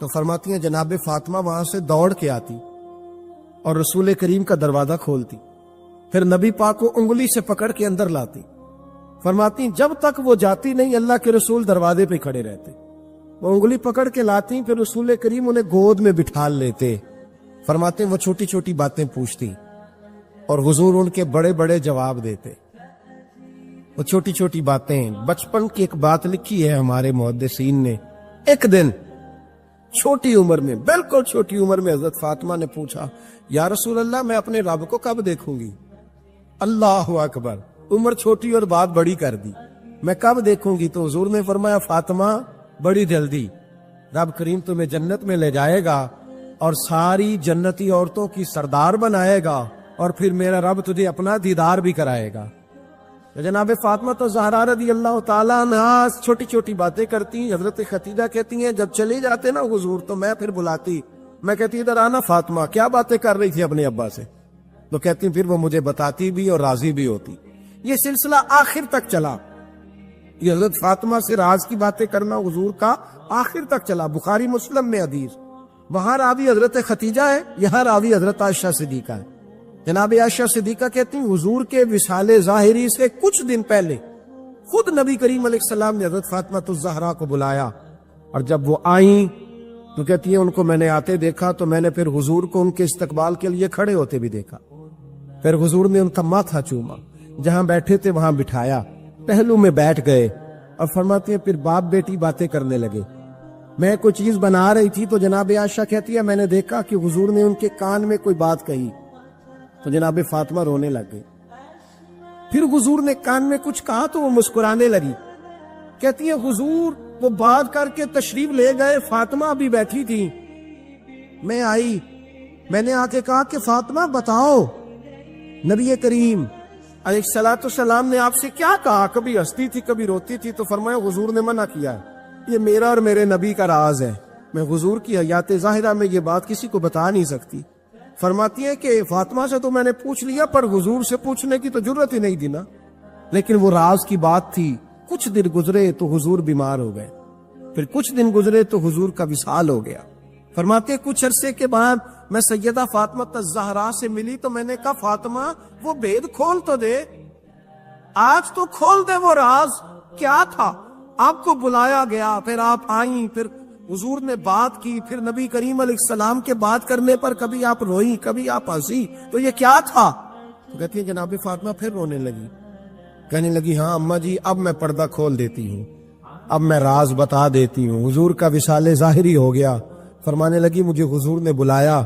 S1: تو فرماتی ہیں جناب فاطمہ وہاں سے دوڑ کے آتی اور رسول کریم کا دروازہ کھولتی، پھر نبی پاک کو انگلی سے پکڑ کے اندر لاتی. فرماتی جب تک وہ جاتی نہیں اللہ کے رسول دروازے پہ کھڑے رہتے. وہ انگلی پکڑ کے لاتی، پھر رسول کریم انہیں گود میں بٹھا لیتے. فرماتے وہ چھوٹی چھوٹی باتیں پوچھتی اور حضور ان کے بڑے بڑے جواب دیتے. وہ چھوٹی چھوٹی باتیں، بچپن کی ایک بات لکھی ہے ہمارے محدثین نے. ایک دن چھوٹی عمر میں، بالکل چھوٹی عمر میں حضرت فاطمہ نے پوچھا یا رسول اللہ میں اپنے رب کو کب دیکھوں گی؟ اللہ اکبر، عمر چھوٹی اور بات بڑی کر دی. میں کب دیکھوں گی؟ تو حضور نے فرمایا فاطمہ بڑی جلدی. رب کریم تمہیں جنت میں لے جائے گا اور ساری جنتی عورتوں کی سردار بنائے گا اور پھر میرا رب تجھے اپنا دیدار بھی کرائے گا. جناب فاطمہ تو زہرا رضی اللہ تعالیٰ عنہا چھوٹی چھوٹی باتیں کرتی. حضرت خدیجہ کہتی ہیں جب چلے جاتے نا حضور تو میں پھر بلاتی، میں کہتی ادھر آنا فاطمہ، کیا باتیں کر رہی تھی اپنے ابا سے؟ تو کہتی پھر وہ مجھے بتاتی بھی اور راضی بھی ہوتی. یہ سلسلہ آخر تک چلا. یہ حضرت فاطمہ سے راز کی باتیں کرنا حضور کا آخر تک چلا. بخاری مسلم میں حدیث، وہاں راوی حضرت خدیجہ ہے، یہاں راوی حضرت عائشہ صدیقہ ہے. جناب عائشہ صدیقہ کہتی ہیں حضور کے وصال ظاہری سے کچھ دن پہلے خود نبی کریم علیہ السلام نے حضرت فاطمہ الزہرا کو بلایا اور جب وہ آئیں تو کہتی ہیں ان کو میں نے آتے دیکھا تو میں نے پھر حضور کو ان کے استقبال کے لیے کھڑے ہوتے بھی دیکھا. پھر حضور نے ان کا ماتھا چوما. جہاں بیٹھے تھے وہاں بٹھایا، پہلو میں بیٹھ گئے اور فرماتے ہیں پھر باپ بیٹی باتیں کرنے لگے۔ میں کوئی چیز بنا رہی تھی تو جناب عائشہ کہتی ہے میں نے دیکھا کہ حضور نے ان کے کان میں کوئی بات کہی تو جناب فاطمہ رونے لگ گئی۔ پھر حضور نے کان میں کچھ کہا تو وہ مسکرانے لگی۔ کہتی ہے حضور وہ بات کر کے تشریف لے گئے، فاطمہ بھی بیٹھی تھی، میں آئی، میں نے آ کے کہا کہ فاطمہ بتاؤ نبی کریم علیہ الصلوۃ والسلام نے آپ سے کیا کہا؟ کبھی ہنستی تھی کبھی روتی تھی، تو فرمایا حضور نے منع کیا ہے، یہ میرا اور میرے نبی کا راز ہے، میں حضور کی حیات ظاہرہ میں یہ بات کسی کو بتا نہیں سکتی۔ فرماتی ہے کہ فاطمہ سے تو میں نے پوچھ لیا پر حضور سے پوچھنے کی تو ضرورت ہی نہیں دی نا، لیکن وہ راز کی بات تھی۔ کچھ دن گزرے تو حضور بیمار ہو گئے، پھر کچھ دن گزرے تو حضور کا وصال ہو گیا۔ فرماتے کچھ عرصے کے بعد میں سیدہ فاطمہ الزہرا سے ملی تو میں نے کہا فاطمہ وہ بید کھول تو دے، آج تو کھول دے وہ راز کیا تھا۔ آپ کو بلایا گیا، پھر آپ آئیں، پھر حضور نے بات کی، پھر نبی کریم علیہ السلام کے بات کرنے پر کبھی آپ روئی کبھی آپ ہنسی، تو یہ کیا تھا؟ تو کہتی ہے جناب فاطمہ پھر رونے لگی، کہنے لگی ہاں اماں جی اب میں پردہ کھول دیتی ہوں، اب میں راز بتا دیتی ہوں، حضور کا وصال ظاہری ہو گیا۔ فرمانے لگی مجھے حضور نے بلایا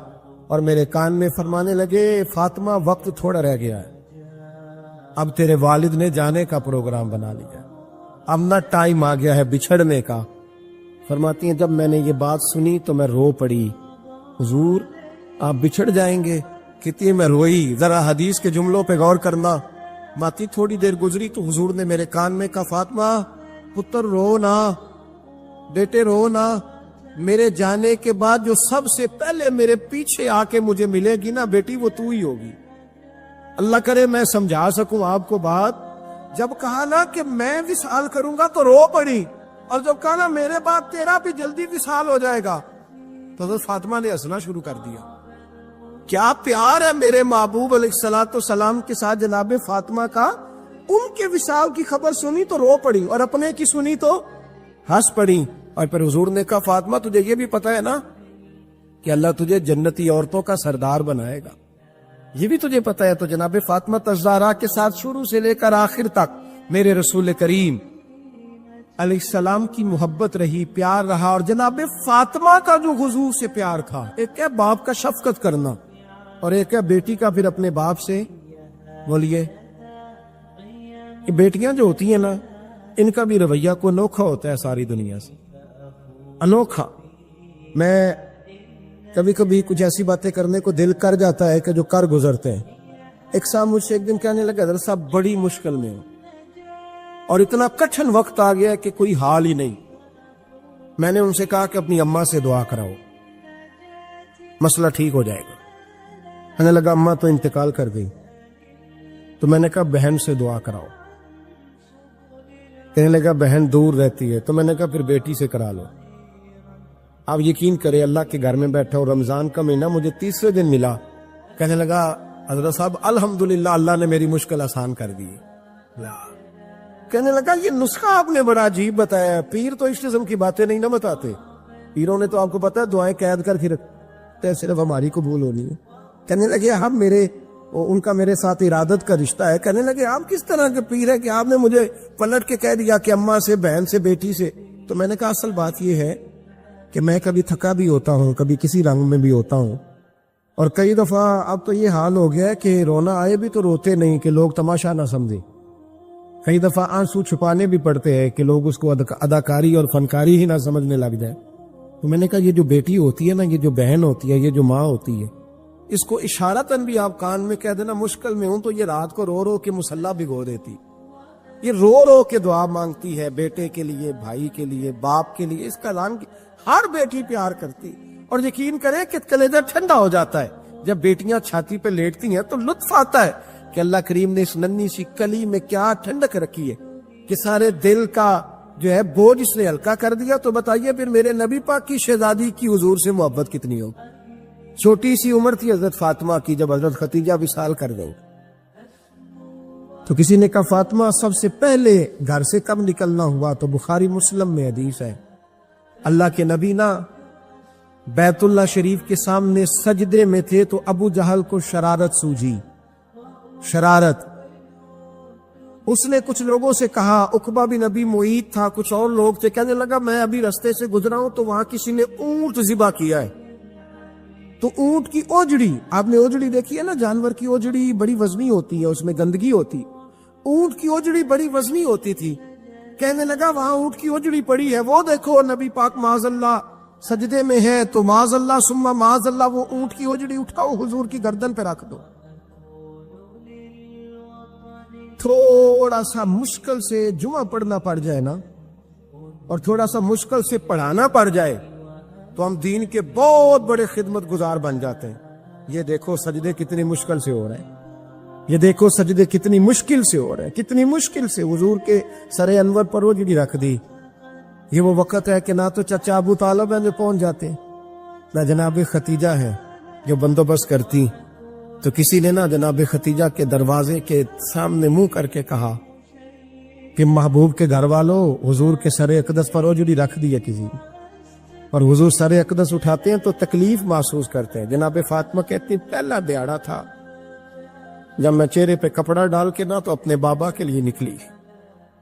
S1: اور میرے کان میں فرمانے لگے فاطمہ وقت تھوڑا رہ گیا ہے، اب تیرے والد نے جانے کا پروگرام بنا لیا، اب نہ ٹائم آ گیا ہے بچھڑنے کا۔ فرماتی ہیں جب میں نے یہ بات سنی تو میں رو پڑی، حضور آپ بچھڑ جائیں گے؟ کہتی ہے میں روئی۔ ذرا حدیث کے جملوں پہ غور کرنا، ماتی تھوڑی دیر گزری تو حضور نے میرے کان میں کہا فاطمہ پتر رو نہ، بیٹے رو نہ، میرے جانے کے بعد جو سب سے پہلے میرے پیچھے آ کے مجھے ملے گی نا بیٹی وہ تو ہی ہوگی۔ اللہ کرے میں سمجھا سکوں آپ کو بات، جب کہا نا کہ میں وصال کروں گا تو رو پڑی، اور جب کہا نا میرے بعد تیرا بھی جلدی وصال ہو جائے گا تو حضرت فاطمہ نے ہنسنا شروع کر دیا۔ کیا پیار ہے میرے محبوب علیہ الصلوۃ والسلام کے ساتھ جناب فاطمہ کا۔ ان کے وصال کی خبر سنی تو رو پڑی اور اپنے کی سنی تو ہنس پڑی۔ اور پھر حضور نے کہا فاطمہ تجھے یہ بھی پتا ہے نا کہ اللہ تجھے جنتی عورتوں کا سردار بنائے گا، یہ بھی تجھے پتا ہے؟ تو جناب فاطمہ الزہرا کے ساتھ شروع سے لے کر آخر تک میرے رسول کریم علیہ السلام کی محبت رہی، پیار رہا۔ اور جناب فاطمہ کا جو حضور سے پیار تھا، ایک ہے باپ کا شفقت کرنا اور ایک ہے بیٹی کا پھر اپنے باپ سے، بولیے یہ بیٹیاں جو ہوتی ہیں نا ان کا بھی رویہ کو انوکھا ہوتا ہے ساری دنیا سے، انوکھا۔ میں کبھی کبھی کچھ ایسی باتیں کرنے کو دل کر جاتا ہے کہ جو کر گزرتے ہیں۔ ایک صاحب مجھ سے ایک دن کہنے لگا حضرت صاحب بڑی مشکل میں ہوں اور اتنا کٹھن وقت آ گیا کہ کوئی حال ہی نہیں۔ میں نے ان سے کہا کہ اپنی اماں سے دعا کراؤ، مسئلہ ٹھیک ہو جائے گا۔ کہنے لگا اماں تو انتقال کر گئی۔ تو میں نے کہا بہن سے دعا کراؤ۔ کہنے لگا بہن دور رہتی ہے۔ تو میں نے کہا پھر بیٹی سے کرا لو۔ آپ یقین کرے اللہ کے گھر میں بیٹھا اور رمضان کا مہینہ مجھے تیسرے دن ملا۔ کہنے لگا حضرت صاحب الحمدللہ اللہ نے میری مشکل آسان کر دی۔ کہنے لگا یہ نسخہ آپ نے بڑا عجیب بتایا، پیر تو اس قسم کی باتیں نہیں نہ بتاتے، پیروں نے تو آپ کو پتا ہے دعائیں قید کر کے رکھتے ہیں، صرف ہماری قبول ہونی ہے۔ کہنے لگے آپ ان کا میرے ساتھ ارادت کا رشتہ ہے۔ کہنے لگے آپ کس طرح کے پیر ہے کہ آپ نے مجھے پلٹ کے کہہ دیا کہ اماں سے، بہن سے، بیٹی سے۔ تو میں نے کہا اصل بات یہ ہے کہ میں کبھی تھکا بھی ہوتا ہوں، کبھی کسی رنگ میں بھی ہوتا ہوں، اور کئی دفعہ اب تو یہ حال ہو گیا ہے کہ رونا آئے بھی تو روتے نہیں کہ لوگ تماشا نہ سمجھیں۔ کئی دفعہ آنسو چھپانے بھی پڑتے ہیں کہ لوگ اس کو اداکاری اور فنکاری ہی نہ سمجھنے لگ جائے۔ تو میں نے کہا یہ جو بیٹی ہوتی ہے نا، یہ جو بہن ہوتی ہے، یہ جو ماں ہوتی ہے، اس کو اشارتاً بھی آپ کان میں کہہ دینا مشکل میں ہوں تو یہ رات کو رو رو کے مصلی بھگو دیتی، یہ رو رو کے دعا مانگتی ہے بیٹے کے لیے، بھائی کے لیے، باپ کے لیے۔ اس کا اعلان ہر بیٹی پیار کرتی، اور یقین کرے کہ کلیجہ ٹھنڈا ہو جاتا ہے جب بیٹیاں چھاتی پہ لیٹتی ہیں تو لطف آتا ہے کہ اللہ کریم نے اس ننھی سی کلی میں کیا ٹھنڈک رکھی ہے کہ سارے دل کا جو ہے بوجھ اس نے ہلکا کر دیا۔ تو بتائیے پھر میرے نبی پاک کی شہزادی کی حضور سے محبت کتنی ہو۔ چھوٹی سی عمر تھی حضرت فاطمہ کی جب حضرت ختیجہ وصال کر گئی، تو کسی نے کہا فاطمہ سب سے پہلے گھر سے کب نکلنا ہوا؟ تو بخاری مسلم میں حدیث ہے، اللہ کے نبی نا بیت اللہ شریف کے سامنے سجدے میں تھے تو ابو جہل کو شرارت سوجی، شرارت، اس نے کچھ لوگوں سے کہا، عقبہ بن ابی معیط تھا، کچھ اور لوگ تھے، کہنے لگا میں ابھی رستے سے گزرا ہوں تو وہاں کسی نے اونٹ ذبح کیا ہے، تو اونٹ کی اوجڑی، آپ نے اوجڑی دیکھی ہے نا، جانور کی اوجڑی بڑی وزنی ہوتی ہے، اس میں گندگی ہوتی، اونٹ کی اوجڑی بڑی وزنی ہوتی تھی، کہنے لگا وہاں اونٹ کی اوجڑی پڑی ہے، وہ دیکھو نبی پاک معاذ اللہ سجدے میں ہے، تو معاذ اللہ ثم معاذ اللہ وہ اونٹ کی اوجڑی اٹھاؤ حضور کی گردن پہ رکھ دو۔ تھوڑا سا مشکل سے جمعہ پڑھنا پڑ جائے نا، اور تھوڑا سا مشکل سے پڑھانا پڑ جائے تو ہم دین کے بہت بڑے خدمت گزار بن جاتے ہیں۔ یہ دیکھو سجدے کتنی مشکل سے ہو رہے ہیں، یہ دیکھو سجدے کتنی مشکل سے ہو رہے ہیں، کتنی مشکل سے حضور کے سر انور پر اوجڑی رکھ دی۔ یہ وہ وقت ہے کہ نہ تو چچا ابو طالب ہیں جو پہنچ جاتے، نہ جناب ختیجہ ہے جو بندوبست کرتی، تو کسی نے نہ جناب ختیجہ کے دروازے کے سامنے منہ کر کے کہا کہ محبوب کے گھر والوں حضور کے سر اقدس پر اوجڑی رکھ دی ہے کسی نے، اور حضور سر اقدس اٹھاتے ہیں تو تکلیف محسوس کرتے ہیں۔ جناب فاطمہ کہتی پہلا دیہڑا تھا جب میں چہرے پہ کپڑا ڈال کے نہ تو اپنے بابا کے لیے نکلی،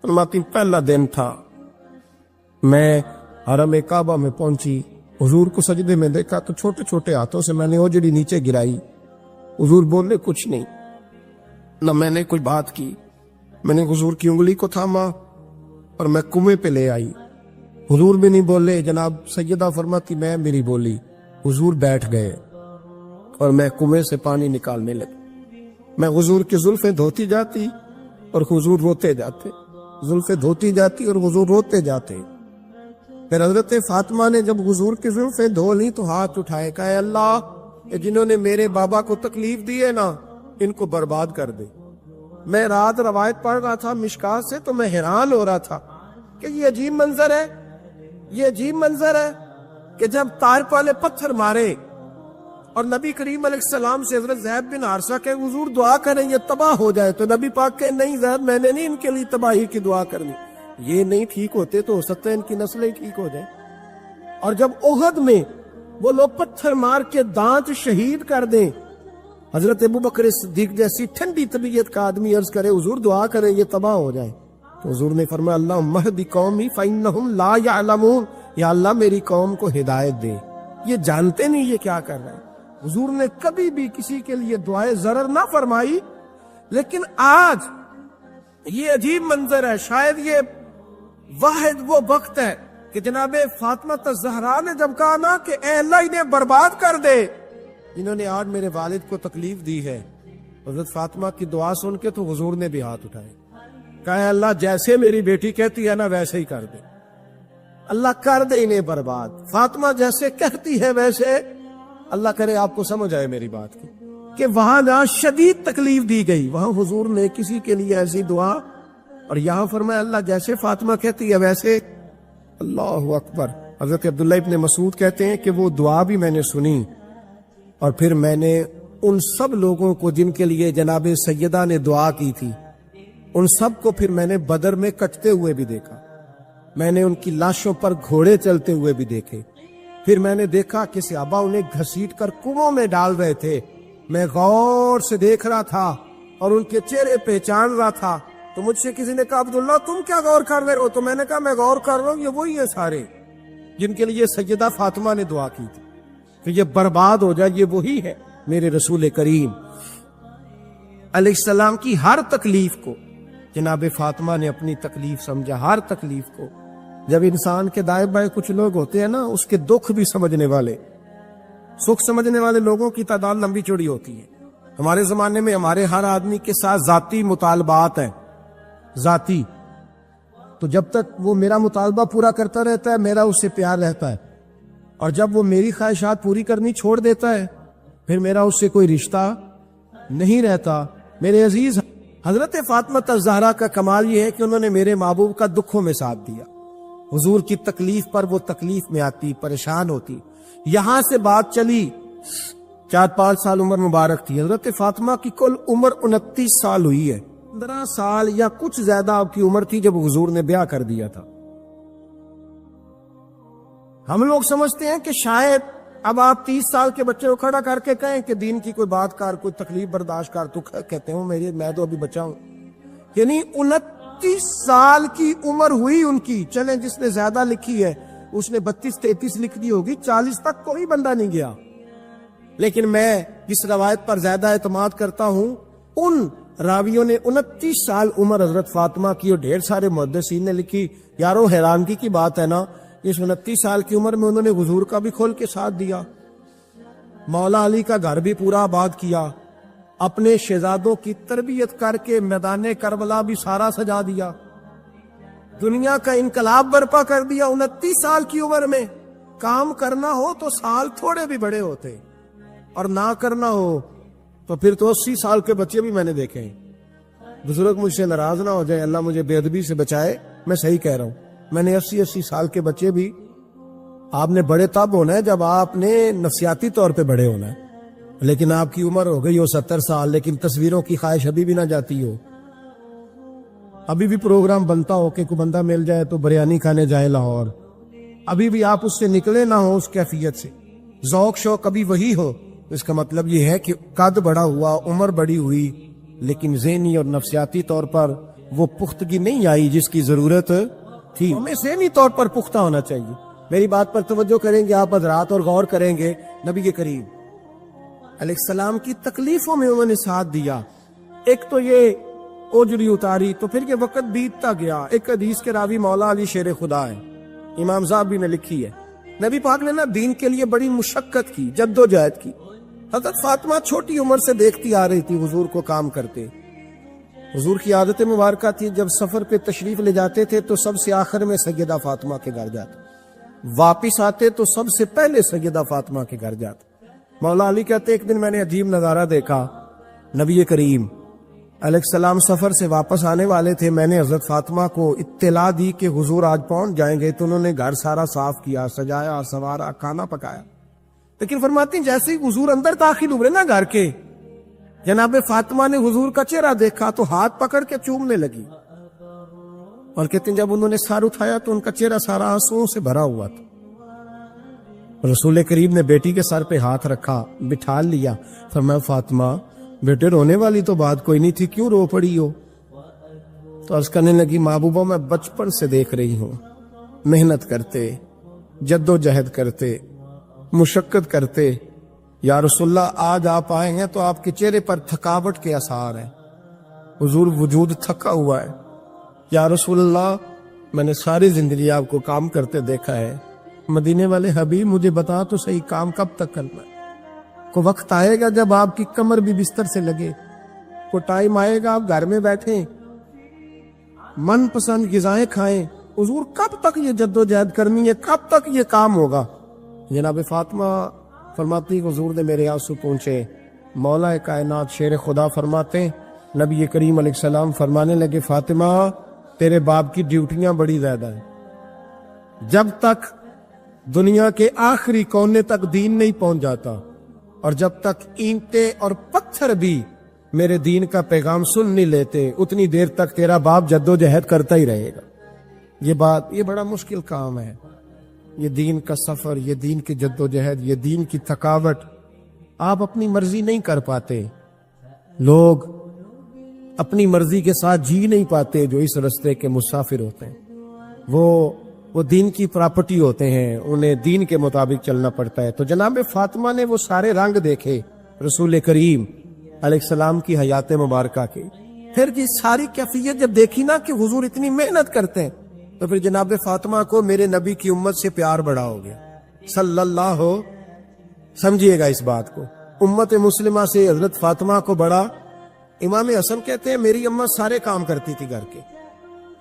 S1: فرماتی پہلا دن تھا، میں حرم کعبہ میں پہنچی، حضور کو سجدے میں دیکھا تو چھوٹے چھوٹے ہاتھوں سے میں نے اوجڑی نیچے گرائی، حضور بولے کچھ نہیں، نہ میں نے کوئی بات کی، میں نے حضور کی انگلی کو تھاما اور میں کنویں پہ لے آئی، حضور بھی نہیں بولے، جناب سیدہ فرماتی میں میری بولی، حضور بیٹھ گئے اور میں کنویں سے پانی نکالنے لگا، میں حضور کی زلفیں دھوتی جاتی اور حضور روتے جاتے، زلفیں دھوتی جاتی اور حضور روتے جاتے۔ پھر حضرت فاطمہ نے جب حضور کی زلفیں دھو لی تو ہاتھ اٹھائے، کہا اے اللہ کہ جنہوں نے میرے بابا کو تکلیف دی ہے نا ان کو برباد کر دے۔ میں رات روایت پڑھ رہا تھا مشکات سے تو میں حیران ہو رہا تھا کہ یہ عجیب منظر ہے، یہ عجیب منظر ہے کہ جب طائف والے پتھر مارے اور نبی کریم علیہ السلام سے حضرت زید بن حارثہ کہ حضور دعا کریں یہ تباہ ہو جائے، تو نبی پاک کہ نہیں زید میں نے نہیں ان کے لیے تباہی کی دعا کرنی، یہ نہیں ٹھیک ہوتے تو ہو سکتا ہے ان کی نسلیں ٹھیک ہو جائیں۔ اور جب احد میں وہ لوگ پتھر مار کے دانت شہید کر دیں، حضرت ابوبکر صدیق جیسی ٹھنڈی طبیعت کا آدمی عرض کرے حضور دعا کریں یہ تباہ ہو جائے، تو حضور نے فرمایا اللہم اہد قومی فإنہم لا یعلمون، یا اللہ میری قوم کو ہدایت دے، یہ جانتے نہیں یہ کیا کر رہے ہیں۔ حضور نے کبھی بھی کسی کے لیے دعائے ضرر نہ فرمائی، لیکن آج یہ عجیب منظر ہے، شاید یہ واحد وہ وقت ہے کہ جناب فاطمہ الزہرا نے جب کہا نا کہ اے اللہ انہیں برباد کر دے جنہوں نے آج میرے والد کو تکلیف دی ہے، حضرت فاطمہ کی دعا سن کے تو حضور نے بھی ہاتھ اٹھائے، کہا اے اللہ جیسے میری بیٹی کہتی ہے نا ویسے ہی کر دے، اللہ کر دے انہیں برباد، فاطمہ جیسے کہتی ہے ویسے، اللہ کرے آپ کو سمجھ آئے میری بات کی کہ وہاں جہاں شدید تکلیف دی گئی وہاں حضور نے کسی کے لیے ایسی دعا، اور یہاں فرمایا اللہ جیسے فاطمہ کہتی ہے ویسے۔ اللہ اکبر۔ حضرت عبداللہ ابن مسعود کہتے ہیں کہ وہ دعا بھی میں نے سنی، اور پھر میں نے ان سب لوگوں کو جن کے لیے جناب سیدہ نے دعا کی تھی ان سب کو پھر میں نے بدر میں کٹتے ہوئے بھی دیکھا، میں نے ان کی لاشوں پر گھوڑے چلتے ہوئے بھی دیکھے، پھر میں نے دیکھا کہ صحابہ انہیں گھسیٹ کر کنووں میں ڈال رہے تھے، میں غور سے دیکھ رہا تھا اور ان کے چہرے پہچان رہا تھا، تو مجھ سے کسی نے کہا عبداللہ تم کیا غور کر رہے ہو؟ تو میں نے کہا میں غور کر رہا ہوں یہ وہی ہیں سارے جن کے لیے سیدہ فاطمہ نے دعا کی تھی کہ یہ برباد ہو جائے، یہ وہی ہے میرے رسول کریم علیہ السلام کی ہر تکلیف کو جناب فاطمہ نے اپنی تکلیف سمجھا، ہر تکلیف کو۔ جب انسان کے دائیں بائیں کچھ لوگ ہوتے ہیں نا اس کے دکھ بھی سمجھنے والے، سکھ سمجھنے والے لوگوں کی تعداد لمبی چوڑی ہوتی ہے۔ ہمارے زمانے میں ہمارے ہر آدمی کے ساتھ ذاتی مطالبات ہیں، ذاتی، تو جب تک وہ میرا مطالبہ پورا کرتا رہتا ہے میرا اس سے پیار رہتا ہے، اور جب وہ میری خواہشات پوری کرنی چھوڑ دیتا ہے پھر میرا اس سے کوئی رشتہ نہیں رہتا۔ میرے عزیز حضرت فاطمہ الزہرا کا کمال یہ ہے کہ انہوں نے میرے محبوب کا دکھوں میں ساتھ دیا، حضور کی تکلیف پر وہ تکلیف میں آتی، پریشان ہوتی۔ یہاں سے بات چلی 4-5 سال عمر مبارک تھی، حضرت فاطمہ کی کل عمر 29 سال ہوئی ہے، 15 سال یا کچھ زیادہ آپ کی عمر تھی جب حضور نے بیاہ کر دیا تھا۔ ہم لوگ سمجھتے ہیں کہ شاید اب آپ 30 سال کے بچے کو کھڑا کر کے کہیں کہ دین کی کوئی بات کر، کوئی تکلیف برداشت کر، تو کہتے ہوں میں تو ابھی بچہ ہوں، یعنی 29 سال کی عمر ہوئی ان کی. چلیں جس نے زیادہ لکھی ہے اس نے 32-33 لکھ دی ہوگی, 40 تک کوئی بندہ نہیں گیا. لیکن میں جس روایت پر زیادہ اعتماد کرتا ہوں, ان راویوں نے 29 سال عمر حضرت فاطمہ کی اور ڈھیر سارے محدثین نے لکھی. یارو حیرانگی کی بات ہے نا, اس 29 سال کی عمر میں انہوں نے حضور کا بھی کھول کے ساتھ دیا, مولا علی کا گھر بھی پورا آباد کیا, اپنے شہزادوں کی تربیت کر کے میدان کربلا بھی سارا سجا دیا, دنیا کا انقلاب برپا کر دیا 29 سال کی عمر میں. کام کرنا ہو تو سال تھوڑے بھی بڑے ہوتے, اور نہ کرنا ہو تو پھر تو 80 سال کے بچے بھی میں نے دیکھے ہیں. بزرگ مجھ سے ناراض نہ ہو جائے, اللہ مجھے بے ادبی سے بچائے, میں صحیح کہہ رہا ہوں. میں نے 80 سال کے بچے بھی, آپ نے بڑے تب ہونا ہے جب آپ نے نفسیاتی طور پہ بڑے ہونا ہے, لیکن آپ کی عمر ہو گئی ہو 70 سال, لیکن تصویروں کی خواہش ابھی بھی نہ جاتی ہو. ابھی بھی پروگرام بنتا ہو کہ کوئی بندہ مل جائے تو بریانی کھانے جائے لاہور, ابھی بھی آپ اس سے نکلے نہ ہو اس کیفیت سے, ذوق شوق ابھی وہی ہو. اس کا مطلب یہ ہے کہ قد بڑا ہوا, عمر بڑی ہوئی, لیکن ذہنی اور نفسیاتی طور پر وہ پختگی نہیں آئی جس کی ضرورت تھی. ہمیں ذہنی طور پر پختہ ہونا چاہیے. میری بات پر توجہ کریں گے آپ حضرات اور غور کریں گے. نبی کریم علیہ السلام کی تکلیفوں میں انہوں نے ساتھ دیا. ایک تو یہ اوجری اتاری تو پھر یہ وقت بیتتا گیا. ایک حدیث کے راوی مولا علی شیر خدا ہے, امام زاہبی نے لکھی ہے. نبی پاک نے نا دین کے لیے بڑی مشقت کی, جد و جہد کی. حضرت فاطمہ چھوٹی عمر سے دیکھتی آ رہی تھی حضور کو کام کرتے. حضور کی عادت مبارکہ تھی جب سفر پہ تشریف لے جاتے تھے تو سب سے آخر میں سیدہ فاطمہ کے گھر جاتے, واپس آتے تو سب سے پہلے سیدہ فاطمہ کے گھر جاتے. مولا علی کہتے ایک دن میں نے عجیب نظارہ دیکھا. نبی کریم علیہ السلام سفر سے واپس آنے والے تھے. میں نے حضرت فاطمہ کو اطلاع دی کہ حضور آج پہنچ جائیں گے, تو انہوں نے گھر سارا صاف کیا, سجایا, سنوارا, کھانا پکایا. لیکن فرماتی ہیں جیسے ہی حضور اندر داخل ہوئے نا گھر کے, جناب فاطمہ نے حضور کا چہرہ دیکھا تو ہاتھ پکڑ کے چومنے لگی, اور کہتے ہیں جب انہوں نے سر اٹھایا تو ان کا چہرہ سارا آنسوؤں سے بھرا ہوا تھا. رسول کریم نے بیٹی کے سر پہ ہاتھ رکھا, بٹھا لیا. فرمایا فاطمہ بیٹے رونے والی تو بات کوئی نہیں تھی, کیوں رو پڑی ہو؟ تو عرض کرنے لگی محبوبہ میں بچپن سے دیکھ رہی ہوں, محنت کرتے, جد و جہد کرتے, مشقت کرتے, یا رسول اللہ آج آپ آئے ہیں تو آپ کے چہرے پر تھکاوٹ کے آثار ہیں, حضور وجود تھکا ہوا ہے. یا رسول اللہ میں نے ساری زندگی آپ کو کام کرتے دیکھا ہے, مدینے والے حبیب مجھے بتا تو صحیح کام کب تک کرنا ہے؟ کو وقت آئے گا جب آپ کی کمر بھی بستر سے لگے, کو ٹائم آئے گا آپ گھر میں بیٹھیں, من پسند غذائیں کھائیں. حضور کب تک یہ جد و جہد کرنی ہے, کب تک یہ کام ہوگا؟ جناب فاطمہ فرماتی حضور نے میرے آنسو پہنچے. مولا کائنات شیر خدا فرماتے نبی کریم علیہ السلام فرمانے لگے فاطمہ تیرے باپ کی ڈیوٹیاں بڑی زیادہ ہیں, جب تک دنیا کے آخری کونے تک دین نہیں پہنچ جاتا, اور جب تک اینٹیں اور پتھر بھی میرے دین کا پیغام سن نہیں لیتے, اتنی دیر تک تیرا باپ جد و جہد کرتا ہی رہے گا. یہ بڑا مشکل کام ہے, یہ دین کا سفر, یہ دین کی جد و جہد, یہ دین کی تھکاوٹ. آپ اپنی مرضی نہیں کر پاتے, لوگ اپنی مرضی کے ساتھ جی نہیں پاتے جو اس رستے کے مسافر ہوتے ہیں. وہ دین کی پراپرٹی ہوتے ہیں, انہیں دین کے مطابق چلنا پڑتا ہے. تو جناب فاطمہ نے وہ سارے رنگ دیکھے رسول کریم علیہ السلام کی حیات مبارکہ کے. پھر جی ساری کیفیت جب دیکھی نا کہ حضور اتنی محنت کرتے ہیں, تو پھر جناب فاطمہ کو میرے نبی کی امت سے پیار بڑا ہو گیا صلی اللہ ہو. سمجھیے گا اس بات کو, امت مسلمہ سے حضرت فاطمہ کو بڑا. امام حسن کہتے ہیں میری امت سارے کام کرتی تھی گھر کے.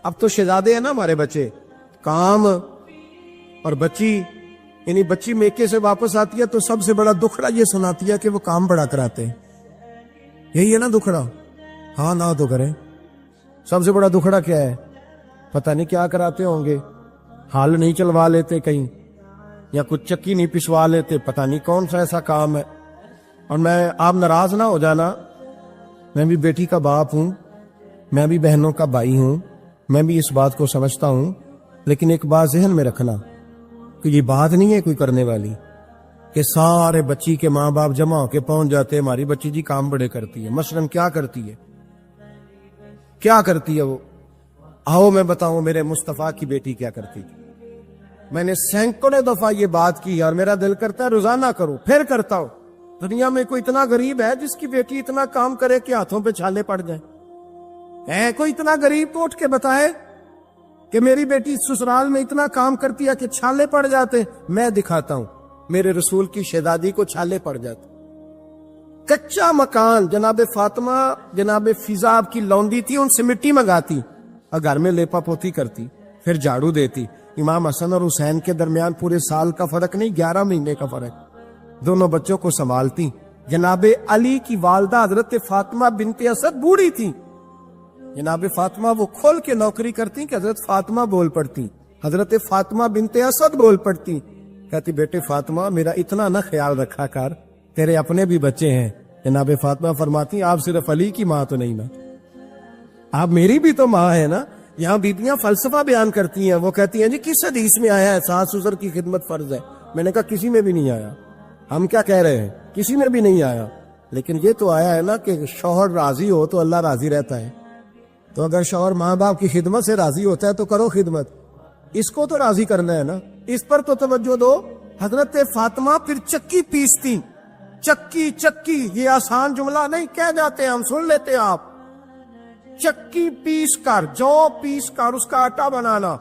S1: اب تو شہزادے ہیں نا ہمارے بچے, کام اور بچی, یعنی بچی میکے سے واپس آتی ہے تو سب سے بڑا دکھڑا یہ سناتی ہے کہ وہ کام بڑا کراتے ہیں. یہی ہے نا دکھڑا, ہاں نہ تو کریں. سب سے بڑا دکھڑا کیا ہے؟ پتہ نہیں کیا کراتے ہوں گے, ہال نہیں چلوا لیتے کہیں, یا کچھ چکی نہیں پسوا لیتے, پتہ نہیں کون سا ایسا کام ہے. اور میں آپ ناراض نہ ہو جانا, میں بھی بیٹی کا باپ ہوں, میں بھی بہنوں کا بھائی ہوں, میں بھی اس بات کو سمجھتا ہوں, لیکن ایک بات ذہن میں رکھنا کہ یہ بات نہیں ہے کوئی کرنے والی کہ سارے بچی کے ماں باپ جمع ہو کے پہنچ جاتے ہیں ہماری بچی جی کام بڑے کرتی ہے. مثلاً کیا کرتی ہے؟ کیا کرتی ہے وہ؟ آؤ میں بتاؤں میرے مصطفیٰ کی بیٹی کیا کرتی تھی. میں نے سینکڑوں دفعہ یہ بات کی اور میرا دل کرتا ہے روزانہ کروں، پھر کرتا ہوں. دنیا میں کوئی اتنا غریب ہے جس کی بیٹی اتنا کام کرے کہ ہاتھوں پہ چھالے پڑ جائیں؟ ہے کوئی اتنا غریب تو اٹھ کے بتائے کہ میری بیٹی سسرال میں اتنا کام کرتی ہے کہ چھالے پڑ جاتے؟ میں دکھاتا ہوں. میرے رسول کی شہزادی کو چھالے پڑ جاتے. کچا مکان جناب فاطمہ جناب فضا آپ کی لونڈی تھی، ان سے مٹی منگاتی اور گھر میں لیپا پوتی کرتی، پھر جھاڑو دیتی. امام حسن اور حسین کے درمیان پورے سال کا فرق نہیں، 11 مہینے کا فرق. دونوں بچوں کو سنبھالتی. جناب علی کی والدہ حضرت فاطمہ بنت اسد بوڑھی تھی. جناب فاطمہ وہ کھول کے نوکری کرتی کہ حضرت فاطمہ بول پڑتی. حضرت فاطمہ بنت اسد بول پڑتی. کہتی بیٹے فاطمہ میرا اتنا نہ خیال رکھا کر، تیرے اپنے بھی بچے ہیں. جناب فاطمہ فرماتی آپ صرف علی کی ماں تو نہیں نا، آپ میری بھی تو ماں ہے نا. یہاں بیبیاں فلسفہ بیان کرتی ہیں. وہ کہتی ہیں جی کس حدیث میں آیا ہے ساس سسر کی خدمت فرض ہے؟ میں نے کہا کسی میں بھی نہیں آیا. ہم کیا کہہ رہے ہیں؟ کسی میں بھی نہیں آیا. لیکن یہ تو آیا ہے نا کہ شوہر راضی ہو تو اللہ راضی رہتا ہے. تو اگر شوہر ماں باپ کی خدمت سے راضی ہوتا ہے تو کرو خدمت. اس کو تو راضی کرنا ہے نا، اس پر تو توجہ دو. حضرت فاطمہ پھر چکی پیستی. چکی چکی یہ آسان جملہ نہیں کہہ جاتے، ہم سن لیتے. آپ چکی پیس کر، جو پیس کر اس کا آٹا بنانا،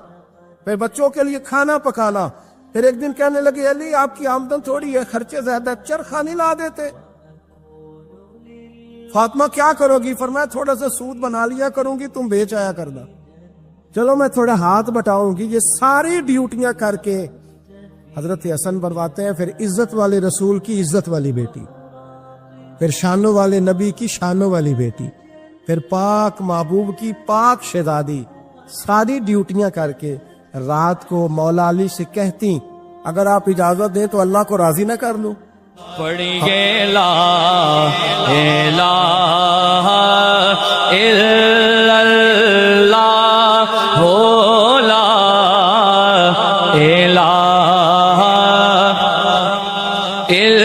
S1: پھر بچوں کے لیے کھانا پکانا. پھر ایک دن کہنے لگے علی آپ کی آمدن تھوڑی ہے، خرچے زیادہ، چرخا نہیں لا دیتے؟ فاطمہ کیا کرو گی؟ فرمایا تھوڑا سا سود بنا لیا کروں گی، تم بیچ آیا کرنا. چلو میں تھوڑا ہاتھ بٹاؤں گی. یہ ساری ڈیوٹیاں کر کے حضرت حسن بنواتے ہیں. پھر عزت والے رسول کی عزت والی بیٹی، پھر شانوں والے نبی کی شانوں والی بیٹی، پھر پاک محبوب کی پاک شہزادی. ساری ڈیوٹیاں کر کے رات کو مولا علی سے کہتی اگر آپ اجازت دیں تو اللہ کو راضی نہ کر لوں.
S3: پڑی گے لا الہ الا اللہ ہو لا الہ الا